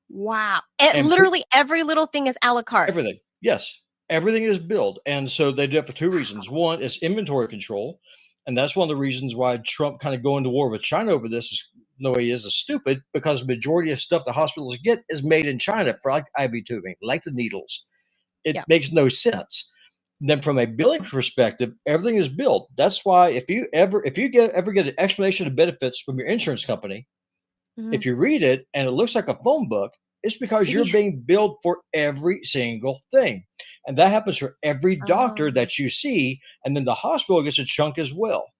Speaker 1: Wow.
Speaker 3: And
Speaker 1: Literally every little thing is a la carte.
Speaker 3: everything. Yes. Everything is billed. And so they do it for two reasons. One is inventory control. And that's one of the reasons why Trump kind of going to war with China over this is the way he is stupid, because the majority of stuff the hospitals get is made in China for like IV tubing, like the needles. It
Speaker 1: Yeah.
Speaker 3: makes no sense. Then from a billing perspective, everything is billed. That's why if you ever get an explanation of benefits from your insurance company,
Speaker 1: Mhm.
Speaker 3: if you read it and it looks like a phone book, it's because you're
Speaker 1: Yeah.
Speaker 3: being billed for every single thing. And that happens for every doctor
Speaker 1: Oh.
Speaker 3: that you see. And then the hospital gets a chunk as well.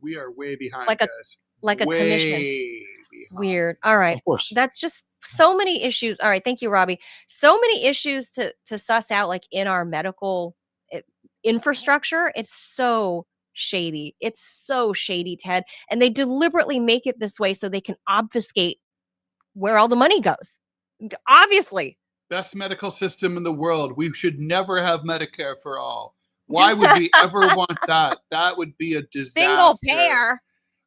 Speaker 2: We are way behind,
Speaker 1: Like a-
Speaker 2: guys.
Speaker 1: like a commission.
Speaker 2: Way behind.
Speaker 1: Weird. All right.
Speaker 3: Of course.
Speaker 1: That's just so many issues. All right. Thank you, Robbie. So many issues to suss out, like in our medical infrastructure. It's so shady. It's so shady, Ted. And they deliberately make it this way so they can obfuscate where all the money goes. Obviously.
Speaker 2: Best medical system in the world. We should never have Medicare for all. Why would we ever want that? That would be a disaster.
Speaker 1: Single payer.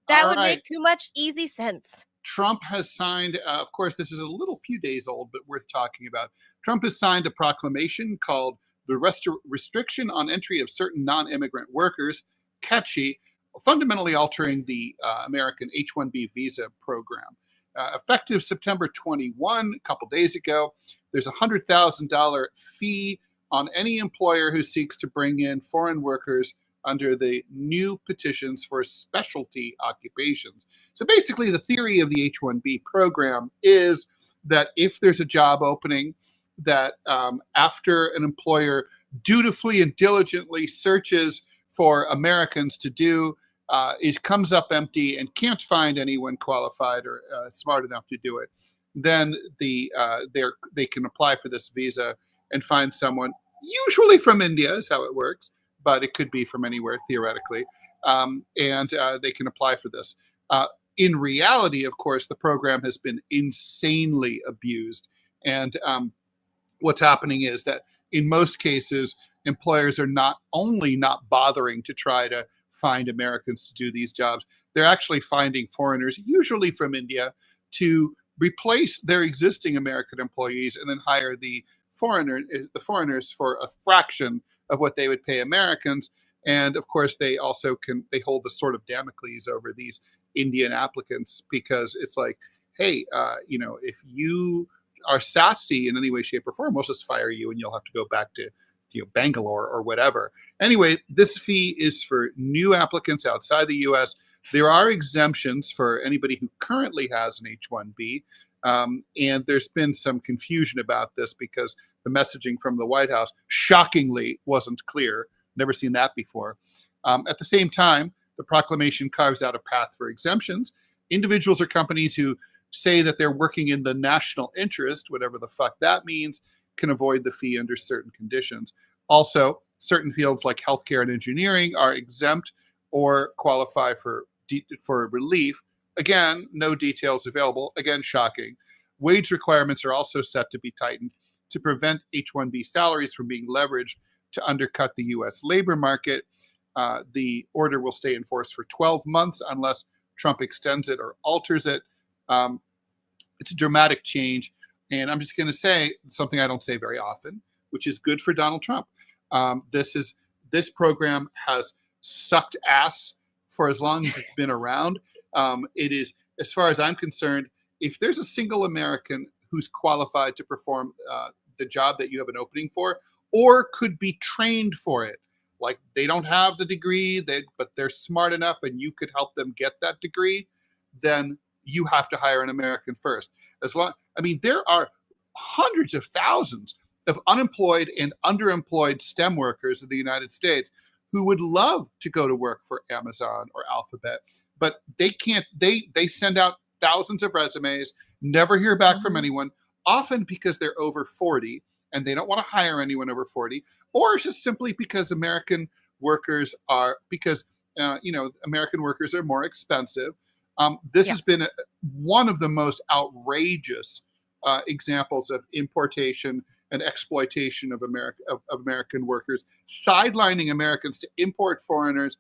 Speaker 1: That
Speaker 2: All
Speaker 1: would
Speaker 2: right.
Speaker 1: make too much easy sense.
Speaker 2: Trump has signed, of course, this is a little few days old, but worth talking about. Trump has signed a proclamation called the Restriction on Entry of Certain Non-Immigrant Workers, catchy, fundamentally altering the American H-1B visa program. Effective September 21, a couple days ago, there's a $100,000 fee on any employer who seeks to bring in foreign workers under the new petitions for specialty occupations. So basically, the theory of the H-1B program is that if there's a job opening, that after an employer dutifully and diligently searches for Americans to do, it comes up empty and can't find anyone qualified or smart enough to do it, then they can apply for this visa and find someone, usually from India is how it works, but it could be from anywhere theoretically, and they can apply for this. In reality, of course, the program has been insanely abused, and what's happening is that in most cases, employers are not only not bothering to try to find Americans to do these jobs, they're actually finding foreigners, usually from India, to replace their existing American employees and then hire the foreigners for a fraction of what they would pay Americans. And of course, they hold the sword of Damocles over these Indian applicants, because it's like, hey, if you are sassy in any way, shape, or form, we'll just fire you and you'll have to go back to Bangalore or whatever. Anyway, this fee is for new applicants outside the U.S. There are exemptions for anybody who currently has an H-1B. And there's been some confusion about this because the messaging from the White House, shockingly, wasn't clear. Never seen that before. At the same time, the proclamation carves out a path for exemptions. Individuals or companies who say that they're working in the national interest, whatever the fuck that means, can avoid the fee under certain conditions. Also, certain fields like healthcare and engineering are exempt or qualify for relief. Again, no details available. Again, shocking. Wage requirements are also set to be tightened to prevent H-1B salaries from being leveraged to undercut the U.S. labor market. The order will stay in force for 12 months unless Trump extends it or alters it. It's a dramatic change. And I'm just going to say something I don't say very often, which is good for Donald Trump. This program has sucked ass for as long as it's been around. It is, as far as I'm concerned, if there's a single American who's qualified to perform the job that you have an opening for, or could be trained for it, like they don't have the degree, but they're smart enough and you could help them get that degree, then you have to hire an American first. There are hundreds of thousands of unemployed and underemployed STEM workers in the United States who would love to go to work for Amazon or Alphabet, but they can't. They send out thousands of resumes, never hear back from anyone, often because they're over 40 and they don't want to hire anyone over 40, or it's just simply because American workers are more expensive. This has been one of the most outrageous examples of importation and exploitation of American workers, sidelining Americans to import foreigners.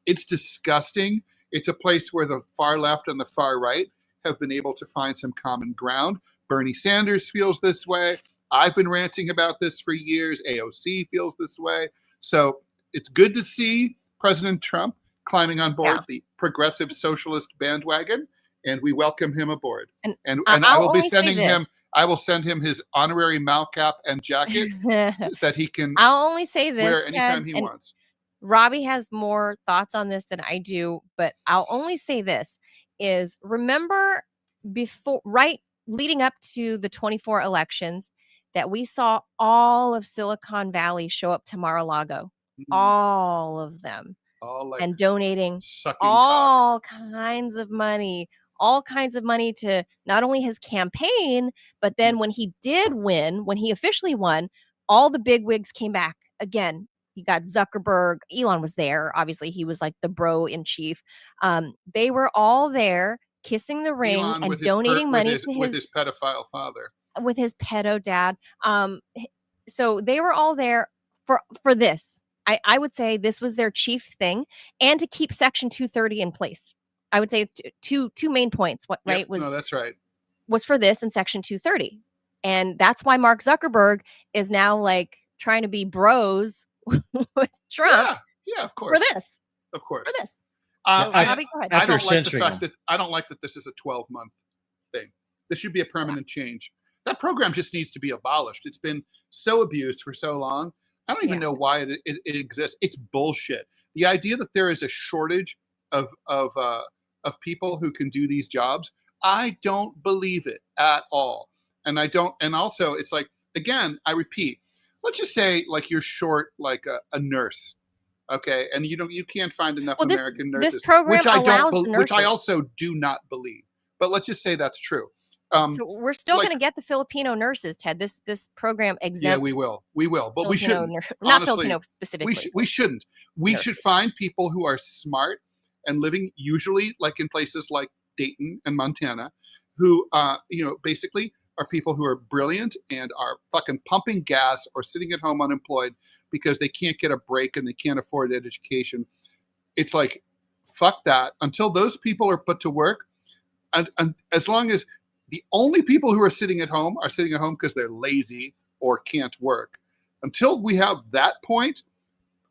Speaker 2: It's disgusting. It's a place where the far left and the far right have been able to find some common ground. Bernie Sanders feels this way. I've been ranting about this for years. AOC feels this way. So it's good to see President Trump climbing on board the progressive socialist bandwagon, and we welcome him aboard. And I will be sending him. I will send him his honorary Malcap and jacket that he can.
Speaker 1: I'll only say this,
Speaker 2: wear anytime
Speaker 1: Ted,
Speaker 2: he wants.
Speaker 1: Robbie has more thoughts on this than I do, but I'll only say this: is remember leading up to the 24 elections that we saw all of Silicon Valley show up to Mar-a-Lago, all of them, and donating all kinds of money to not only his campaign, but then when he did win, when he officially won, all the bigwigs came back again. You got Zuckerberg, Elon was there. Obviously, he was like the bro in chief. They were all there kissing the ring
Speaker 2: Elon
Speaker 1: and donating money
Speaker 2: with his pedophile father,
Speaker 1: with his pedo dad. So they were all there for this. I would say this was their chief thing, and to keep Section 230 in place. I would say two main points.
Speaker 2: That's right.
Speaker 1: Was for this and Section 230, and that's why Mark Zuckerberg is now like trying to be bros with Trump.
Speaker 2: Yeah, of course.
Speaker 1: For this.
Speaker 2: Bobby,
Speaker 1: go ahead.
Speaker 2: I don't like the fact that this is a 12-month thing. This should be a permanent change. That program just needs to be abolished. It's been so abused for so long. I don't even know why it exists. It's bullshit. The idea that there is a shortage of people who can do these jobs, I don't believe it at all. And also it's like, again, I repeat, let's just say like you're short like a nurse, okay, and you can't find enough American nurses.
Speaker 1: This program
Speaker 2: which I also do not believe. But let's just say that's true.
Speaker 1: So we're still going to get the Filipino nurses, Ted. This program exempts.
Speaker 2: Yeah, we will, but we shouldn't.
Speaker 1: Not Filipino specifically.
Speaker 2: We shouldn't. We should find people who are smart and living usually like in places like Dayton and Montana, who basically are people who are brilliant and are fucking pumping gas or sitting at home unemployed because they can't get a break and they can't afford education. It's like, fuck that. Until those people are put to work, and as long as the only people who are sitting at home because they're lazy or can't work, until we have that point,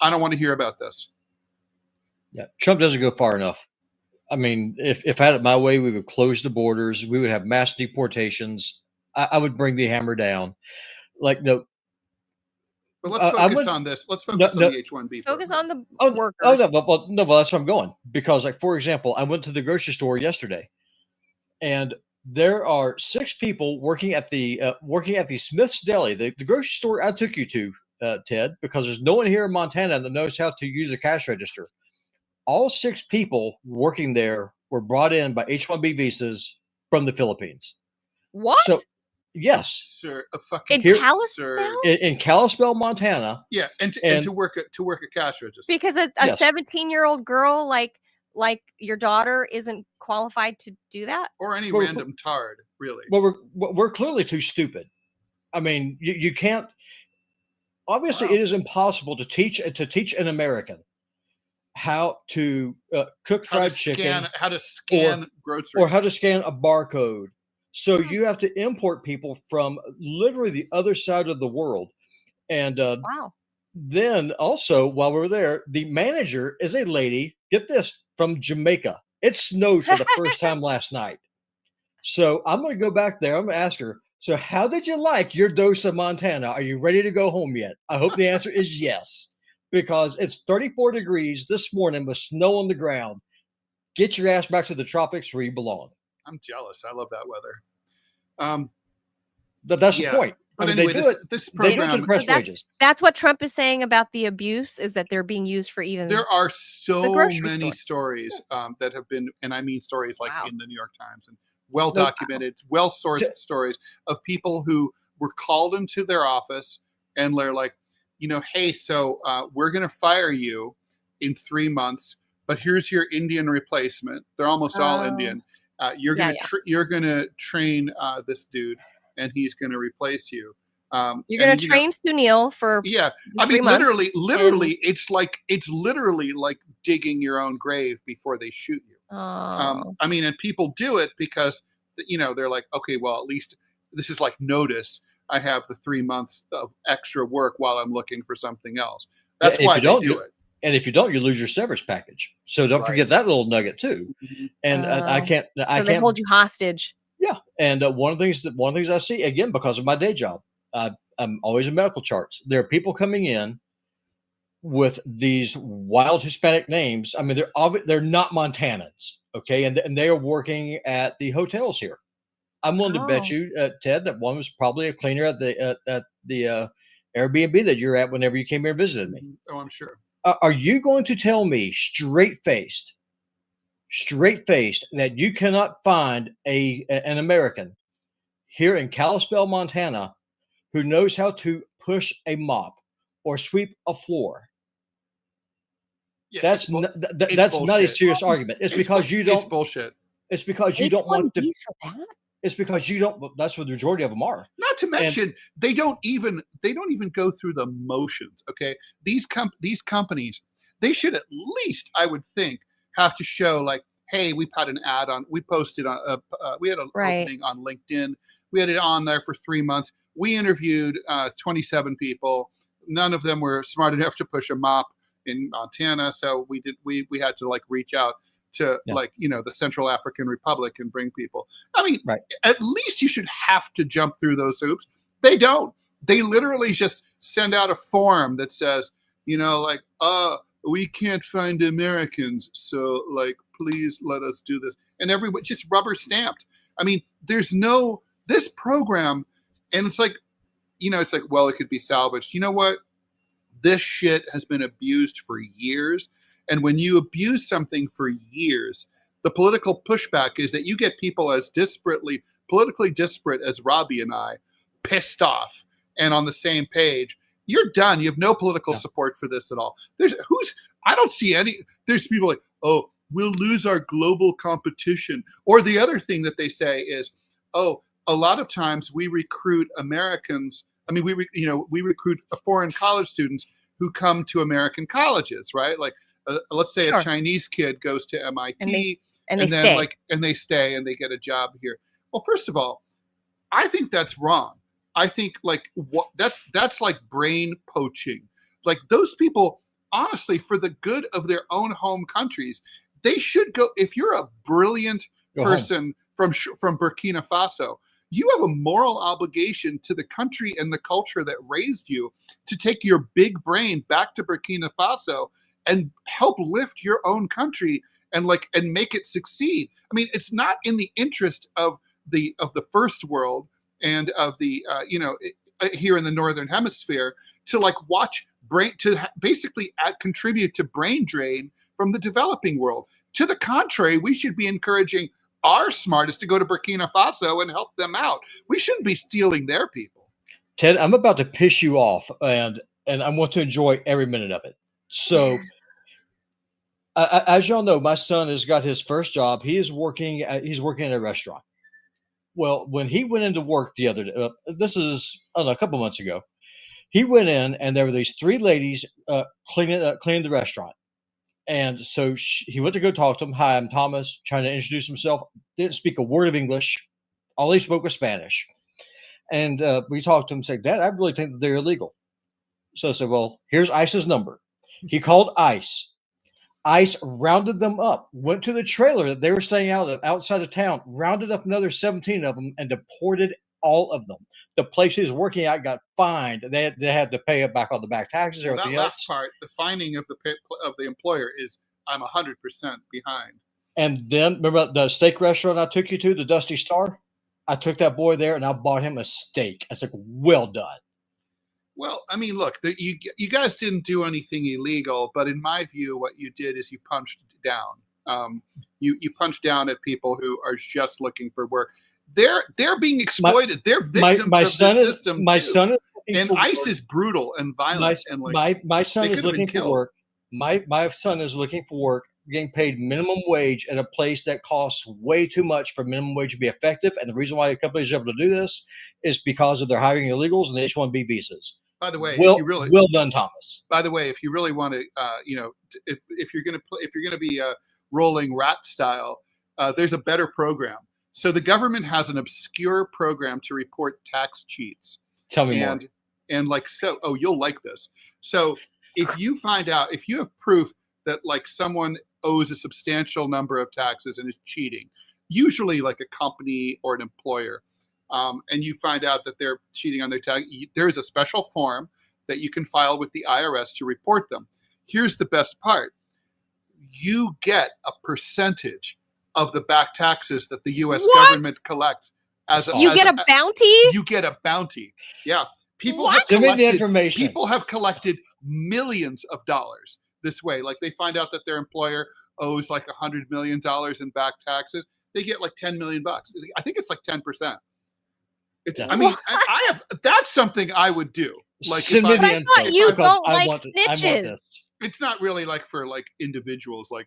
Speaker 2: I don't want to hear about this.
Speaker 3: Yeah, Trump doesn't go far enough. I mean, if I had it my way, we would close the borders. We would have mass deportations. I would bring the hammer down. Like, no.
Speaker 2: But let's focus on this. Let's focus on the H-1B.
Speaker 1: Focus on the workers.
Speaker 3: But that's where I'm going. Because, like, for example, I went to the grocery store yesterday, and there are 6 people working at the Smith's Deli, the grocery store I took you to, Ted, because there's no one here in Montana that knows how to use a cash register. All 6 people working there were brought in by H-1B visas from the Philippines.
Speaker 1: What?
Speaker 3: So, yes,
Speaker 2: sir, a fucking
Speaker 1: in Kalispell?
Speaker 3: In Kalispell, Montana.
Speaker 2: Yeah, and to work a cash register
Speaker 1: because a 17-year-old girl like your daughter isn't qualified to do that,
Speaker 2: or any random tard, really.
Speaker 3: Well, we're clearly too stupid. I mean, you can't. Obviously, It is impossible to teach an American how to cook fried chicken,
Speaker 2: how to scan groceries,
Speaker 3: or how to scan a barcode. So you have to import people from literally the other side of the world. And then also, while we're there, the manager is a lady, get this, from Jamaica. It snowed for the first time last night. So I'm going to go back there. I'm going to ask her, so how did you like your dose of Montana? Are you ready to go home yet? I hope the answer is yes. because it's 34 degrees this morning with snow on the ground. Get your ass back to the tropics where you belong.
Speaker 2: I'm jealous. I love that weather.
Speaker 3: That's
Speaker 2: Yeah.
Speaker 3: the point.
Speaker 2: But
Speaker 3: I mean,
Speaker 2: anyway,
Speaker 3: they do it.
Speaker 2: this
Speaker 3: They do it to
Speaker 2: program,
Speaker 3: depress
Speaker 1: So that's-
Speaker 3: wages.
Speaker 1: That's what Trump is saying about the abuse, is that they're being used for even
Speaker 2: there are
Speaker 1: the
Speaker 2: so
Speaker 1: grocery
Speaker 2: many
Speaker 1: store.
Speaker 2: stories that have been, and I mean stories like
Speaker 1: Wow.
Speaker 2: in the New York Times and well documented, well sourced stories of people who were called into their office and they're like, hey, so we're going to fire you in 3 months, but here's your Indian replacement. They're almost all Indian. You're going to train this dude, and he's going to replace you.
Speaker 1: You're going to train Sunil for
Speaker 2: I mean,
Speaker 1: 3 months,
Speaker 2: literally, it's literally like digging your own grave before they shoot you. I mean, and people do it because they're like, okay, well, at least this is like notice. I have the 3 months of extra work while I'm looking for something else. That's why they do it.
Speaker 3: And if you don't, you lose your severance package. So don't forget that little nugget too.
Speaker 2: Mhm.
Speaker 3: And I can't.
Speaker 1: they hold you hostage.
Speaker 3: Yeah, and one of the things I see, again, because of my day job, I'm always in medical charts. There are people coming in with these wild Hispanic names. I mean, they're not Montanans, okay, and they are working at the hotels here. I'm willing to bet you, Ted, that one was probably a cleaner at the Airbnb that you're at whenever you came here and visited me.
Speaker 2: Oh, I'm sure.
Speaker 3: Are you going to tell me straight faced that you cannot find an American here in Kalispell, Montana, who knows how to push a mop or sweep a floor?
Speaker 2: Yeah,
Speaker 3: that's not a serious argument. It's because you don't.
Speaker 2: It's bullshit.
Speaker 3: It's because you don't want to.
Speaker 1: For that?
Speaker 3: It's because you don't. That's what the majority of them are.
Speaker 2: Not to mention, they don't even go through the motions. Okay, these companies, they should at least, I would think, have to show like, hey, we posted on, we had an opening on LinkedIn. We had it on there for 3 months. We interviewed 27 people. None of them were smart enough to push a mop in Montana, so we had to like reach out to the Central African Republic and bring people. I mean, at least you should have to jump through those hoops. They don't. They literally just send out a form that says, we can't find Americans, so like, please let us do this. And everybody just rubber stamped. I mean, there's this program, and it's like, it's like, well, it could be salvaged. You know what? This shit has been abused for years. And when you abuse something for years, the political pushback is that you get people as politically disparate as Robbie and I, pissed off and on the same page. You're done. You have no political support for this at all. I don't see any. There's people like, oh, we'll lose our global competition. Or the other thing that they say is, oh, a lot of times we recruit Americans. I mean, we recruit foreign college students who come to American colleges, right? Like, let's say a Chinese kid goes to MIT and they stay and they get a job here. Well, first of all, I think that's wrong. I think that's like brain poaching. Like, those people, honestly, for the good of their own home countries, they should go. If you're a brilliant person from Burkina Faso, you have a moral obligation to the country and the culture that raised you to take your big brain back to Burkina Faso and help lift your own country and make it succeed. I mean, it's not in the interest of the first world and of the here in the Northern Hemisphere to basically contribute to brain drain from the developing world. To the contrary, we should be encouraging our smartest to go to Burkina Faso and help them out. We shouldn't be stealing their people.
Speaker 3: Ted, I'm about to piss you off, and I want to enjoy every minute of it. So, as y'all know, my son has got his first job. He's working in a restaurant. Well, when he went into work the other day, this is a couple months ago, he went in and there were these 3 ladies cleaning the restaurant. And so he went to go talk to them. Hi, I'm Thomas, trying to introduce himself. Didn't speak a word of English. All he spoke was Spanish. And we talked to him and said, Dad, I really think that they're illegal. So I said, well, here's ICE's number. He called ICE. ICE rounded them up, went to the trailer that they were staying outside of town, rounded up another 17 of them, and deported all of them. The place he was working at got fined. They had to pay it back on the back taxes.
Speaker 2: Well,
Speaker 3: Everything
Speaker 2: that
Speaker 3: else.
Speaker 2: last part, the finding of the employer is I'm 100% behind.
Speaker 3: And then remember the steak restaurant I took you to, the Dusty Star? I took that boy there and I bought him a steak. I was like, well done.
Speaker 2: Well, I mean, look, you guys didn't do anything illegal, but in my view, what you did is you punched down. You punched down at people who are just looking for work. They're being exploited. They're victims of the system.
Speaker 3: My son is
Speaker 2: and ICE is brutal and violent.
Speaker 3: My son is looking for work. My son is looking for work, getting paid minimum wage at a place that costs way too much for minimum wage to be effective. And the reason why companies are able to do this is because of their hiring illegals and the H-1B visas.
Speaker 2: By the way,
Speaker 3: well done, Thomas.
Speaker 2: By the way, if you really want to, if you're going to be rolling rat style, there's a better program. So the government has an obscure program to report tax cheats.
Speaker 3: Tell me more.
Speaker 2: And you'll like this. So if you find out, if you have proof that like someone owes a substantial number of taxes and is cheating, usually like a company or an employer, and you find out that they're cheating on their tax, there's a special form that you can file with the IRS to report them. Here's the best part. You get a percentage of the back taxes that the U.S. government collects.
Speaker 1: You get a bounty?
Speaker 2: You get a bounty. Yeah. People have collected millions of dollars this way. Like they find out that their employer owes like $100 million in back taxes. They get like $10 million. I think it's like 10%. I mean, that's something I would do. Like,
Speaker 1: but I thought you don't like snitches.
Speaker 2: It's not really like for like individuals, like,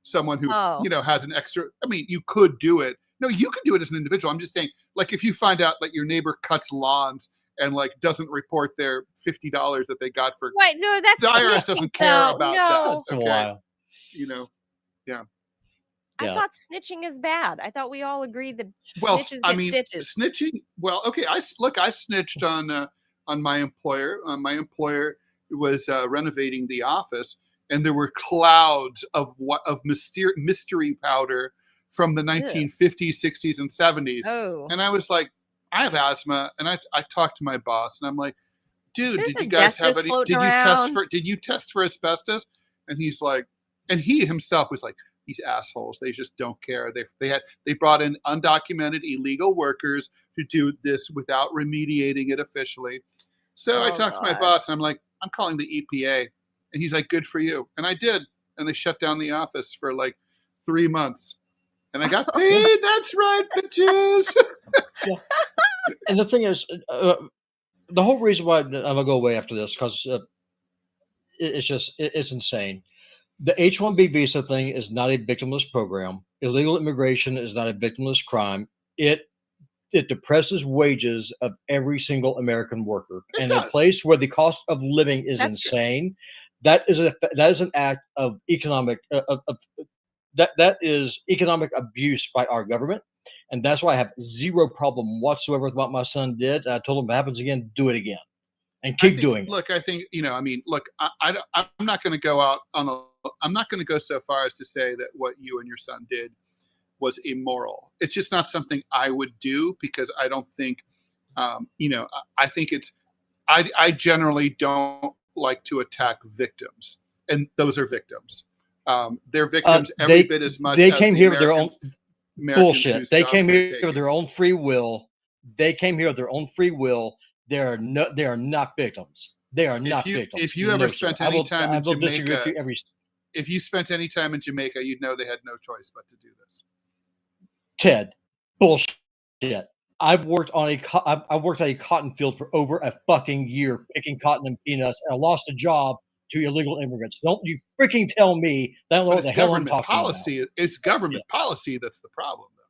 Speaker 2: someone who, has an extra, I mean, you could do it. No, you could do it as an individual. I'm just saying, like, if you find out like your neighbor cuts lawns and like doesn't report their $50 that they got for,
Speaker 1: right? No, that's
Speaker 2: the IRS doesn't care about that.
Speaker 3: Okay.
Speaker 2: Yeah.
Speaker 1: I thought snitching is bad. I thought we all agreed that
Speaker 2: snitches
Speaker 1: get stitches.
Speaker 2: Snitching. Well, okay. I snitched on my employer. My employer was renovating the office, and there were clouds of mystery powder from the 1950s, 60s, and 70s.
Speaker 1: Oh.
Speaker 2: And I was like, I have asthma, and I talked to my boss, and I'm like, dude, did you guys have any? Did you test for asbestos? And he's like, and he himself was like, these assholes, they just don't care. They brought in undocumented illegal workers to do this without remediating it officially. So I talked to my boss, and I'm like, I'm calling the EPA. And he's like, good for you. And I did. And they shut down the office for like 3 months. And I got paid. That's right, bitches.
Speaker 3: And the thing is, the whole reason why I'm going to go away after this, because it's insane. The H-1B visa thing is not a victimless program. Illegal immigration is not a victimless crime. It depresses wages of every single American worker. In a place where the cost of living is insane, that is an act of economic that is economic abuse by our government. And that's why I have zero problem whatsoever with what my son did. And I told him if it happens again, do it again. And keep doing it.
Speaker 2: Look, I think, I'm not going to go out I'm not going to go so far as to say that what you and your son did was immoral. It's just not something I would do, because I don't think, I think I generally don't like to attack victims, and those are victims. They're victims every bit as much.
Speaker 3: They came here with their own bullshit. They came here with their own free will. They came here with their own free will. They are not victims. They are not victims.
Speaker 2: If you ever spent any time in Jamaica, if you spent any time in Jamaica, you'd know they had no choice but to do this.
Speaker 3: Ted, bullshit. I've worked on a cotton field for over a fucking year, picking cotton and peanuts, and I lost a job to illegal immigrants. Don't you freaking tell me that I don't know what the hell I'm talking about.
Speaker 2: It's government policy that's the problem, though.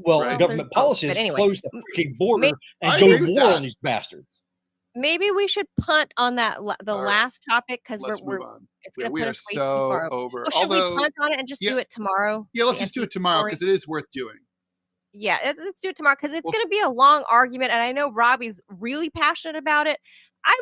Speaker 3: Well, government policy is close the freaking border and go to war on these bastards.
Speaker 1: Maybe we should punt on that last topic, because it's going to put us way too far
Speaker 2: over.
Speaker 1: Should we punt on it and just do it tomorrow?
Speaker 2: Yeah, let's just do it tomorrow, because it is worth doing.
Speaker 1: Yeah, let's do it tomorrow, because it's going to be a long argument, and I know Robbie's really passionate about it. I'm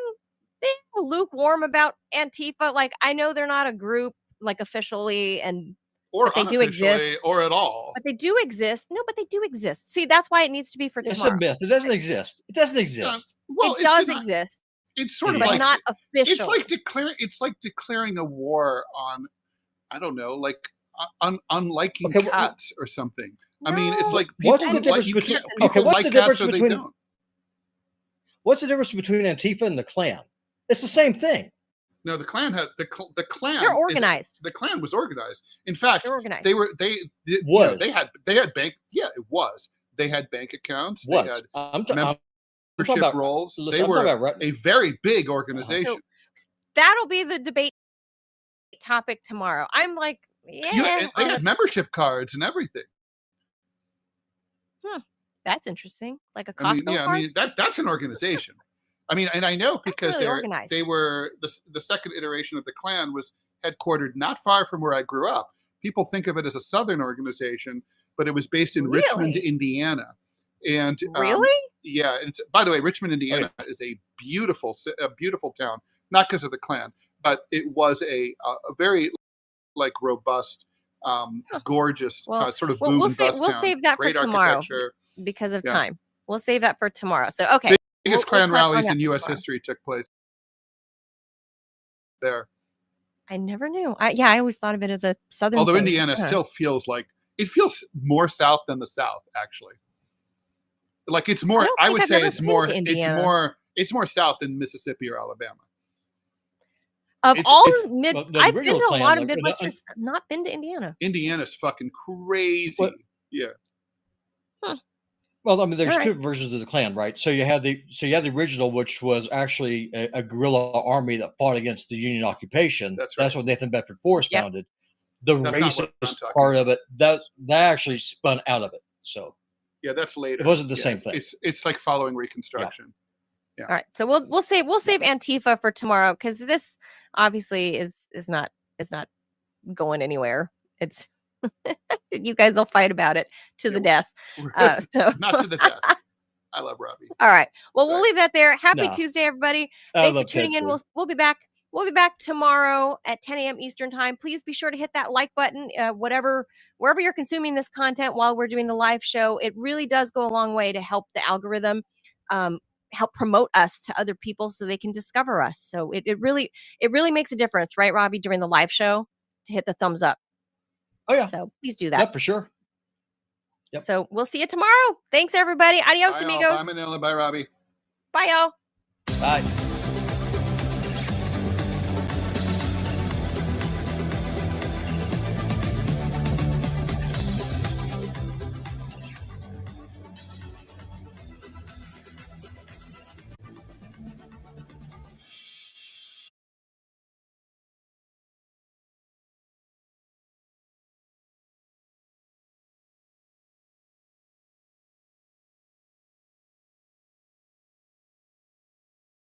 Speaker 1: lukewarm about Antifa. Like, I know they're not a group, like, officially, and
Speaker 2: or
Speaker 1: But they do
Speaker 2: unofficially,
Speaker 1: exist.
Speaker 2: or at all.
Speaker 1: But they do exist. No, but they do exist. See, that's why it needs to be for
Speaker 3: It's a
Speaker 1: tomorrow.
Speaker 3: myth. It doesn't exist. It doesn't exist.
Speaker 2: Well,
Speaker 1: It does exist,
Speaker 2: It's sort of
Speaker 3: But
Speaker 2: like
Speaker 1: not
Speaker 2: it's
Speaker 1: officially.
Speaker 2: like declaring a war on, I don't know, like unliking
Speaker 3: Okay, well,
Speaker 2: cats or something. I mean, it's
Speaker 1: No.
Speaker 2: like
Speaker 3: What's
Speaker 2: people
Speaker 3: the difference
Speaker 2: you
Speaker 3: between-
Speaker 2: can't
Speaker 3: okay,
Speaker 2: people
Speaker 3: what's
Speaker 2: like
Speaker 3: the
Speaker 2: cats
Speaker 3: difference
Speaker 2: or they
Speaker 3: between-
Speaker 2: don't.
Speaker 3: What's the difference between Antifa and the Klan? It's the same thing.
Speaker 2: No, the Klan had the Klan.
Speaker 1: They're organized.
Speaker 2: The Klan was organized. In fact,
Speaker 1: They're organized.
Speaker 2: they were they had bank. Yeah, it was. They had bank accounts. They had
Speaker 3: I'm
Speaker 2: membership
Speaker 3: about-
Speaker 2: rolls.
Speaker 3: listen,
Speaker 2: They
Speaker 3: I'm
Speaker 2: were
Speaker 3: talking about right-
Speaker 2: a very big organization.
Speaker 1: That'll be the debate topic tomorrow. I'm like,
Speaker 2: And they had membership cards and everything.
Speaker 1: that's interesting. Like a Costco
Speaker 2: I mean, yeah,
Speaker 1: card?
Speaker 2: I mean that's an organization. I mean, and I know because
Speaker 1: really organized.
Speaker 2: they were the second iteration of the Klan was headquartered not far from where I grew up. People think of it as a Southern organization, but it was based in Richmond,
Speaker 1: Really?
Speaker 2: Indiana. And
Speaker 1: Really?
Speaker 2: yeah, it's, by the way, Richmond, Indiana is a beautiful town, not because of the Klan, but it was a very like robust, gorgeous sort of boom and bust
Speaker 1: we'll
Speaker 2: town.
Speaker 1: save that for
Speaker 2: Great
Speaker 1: tomorrow
Speaker 2: architecture.
Speaker 1: because of
Speaker 2: Yeah.
Speaker 1: time. We'll save that for tomorrow. So okay.
Speaker 2: Biggest
Speaker 1: we'll
Speaker 2: Klan
Speaker 1: touch on
Speaker 2: rallies
Speaker 1: that
Speaker 2: in
Speaker 1: for
Speaker 2: U.S.
Speaker 1: tomorrow.
Speaker 2: history took place there.
Speaker 1: I never knew. I always thought of it as a southern.
Speaker 2: Although
Speaker 1: thing.
Speaker 2: Indiana
Speaker 1: Yeah.
Speaker 2: still feels more south than the South, actually. Like it's more.
Speaker 1: don't
Speaker 2: I
Speaker 1: think
Speaker 2: would
Speaker 1: I've
Speaker 2: say
Speaker 1: never
Speaker 2: it's
Speaker 1: been
Speaker 2: more.
Speaker 1: to
Speaker 2: It's
Speaker 1: Indiana.
Speaker 2: more south than Mississippi or Alabama.
Speaker 1: Of
Speaker 2: It's-
Speaker 1: all
Speaker 2: it's-
Speaker 1: mid,
Speaker 3: well, the
Speaker 1: I've been
Speaker 3: original
Speaker 1: to a
Speaker 3: Klan,
Speaker 1: lot of
Speaker 3: like,
Speaker 1: Midwestern. Not been to Indiana.
Speaker 2: Indiana's fucking crazy.
Speaker 3: What?
Speaker 2: Yeah.
Speaker 3: Well, I mean, there's
Speaker 1: All
Speaker 3: two versions of the Klan, right? So you had the original, which was actually a guerrilla army that fought against the Union occupation.
Speaker 2: That's
Speaker 3: That's what Nathan Bedford Forrest
Speaker 1: Yep.
Speaker 3: founded. The
Speaker 2: That's not what I'm
Speaker 3: racist
Speaker 2: talking
Speaker 3: part of it that actually spun out of it. So
Speaker 2: Yeah, that's later.
Speaker 3: it wasn't the
Speaker 2: Yeah,
Speaker 3: same thing.
Speaker 2: It's like following Reconstruction.
Speaker 1: All right, so we'll save Antifa for tomorrow because this obviously is not going anywhere. It's you guys will fight about it to the death. So
Speaker 2: Not to the death. I love Robbie.
Speaker 1: all right, well we'll
Speaker 2: Right.
Speaker 1: leave that there. Happy
Speaker 3: Nah.
Speaker 1: Tuesday, everybody!
Speaker 3: I
Speaker 1: Thanks for
Speaker 3: love
Speaker 1: tuning in.
Speaker 3: Ted
Speaker 1: We'll be back. We'll be back tomorrow at 10 a.m. Eastern time. Please be sure to hit that like button, wherever you're consuming this content while we're doing the live show. It really does go a long way to help the algorithm, help promote us to other people so they can discover us. So it really makes a difference, right, Robbie, during the live show to hit the thumbs up.
Speaker 3: Oh yeah,
Speaker 1: So please do that.
Speaker 3: yeah, for sure. Yep.
Speaker 1: So we'll see you tomorrow. Thanks, everybody. Adios,
Speaker 2: Bye, all.
Speaker 1: amigos.
Speaker 2: Bye, Manila. Bye, Robbie.
Speaker 1: Bye, y'all.
Speaker 3: Bye.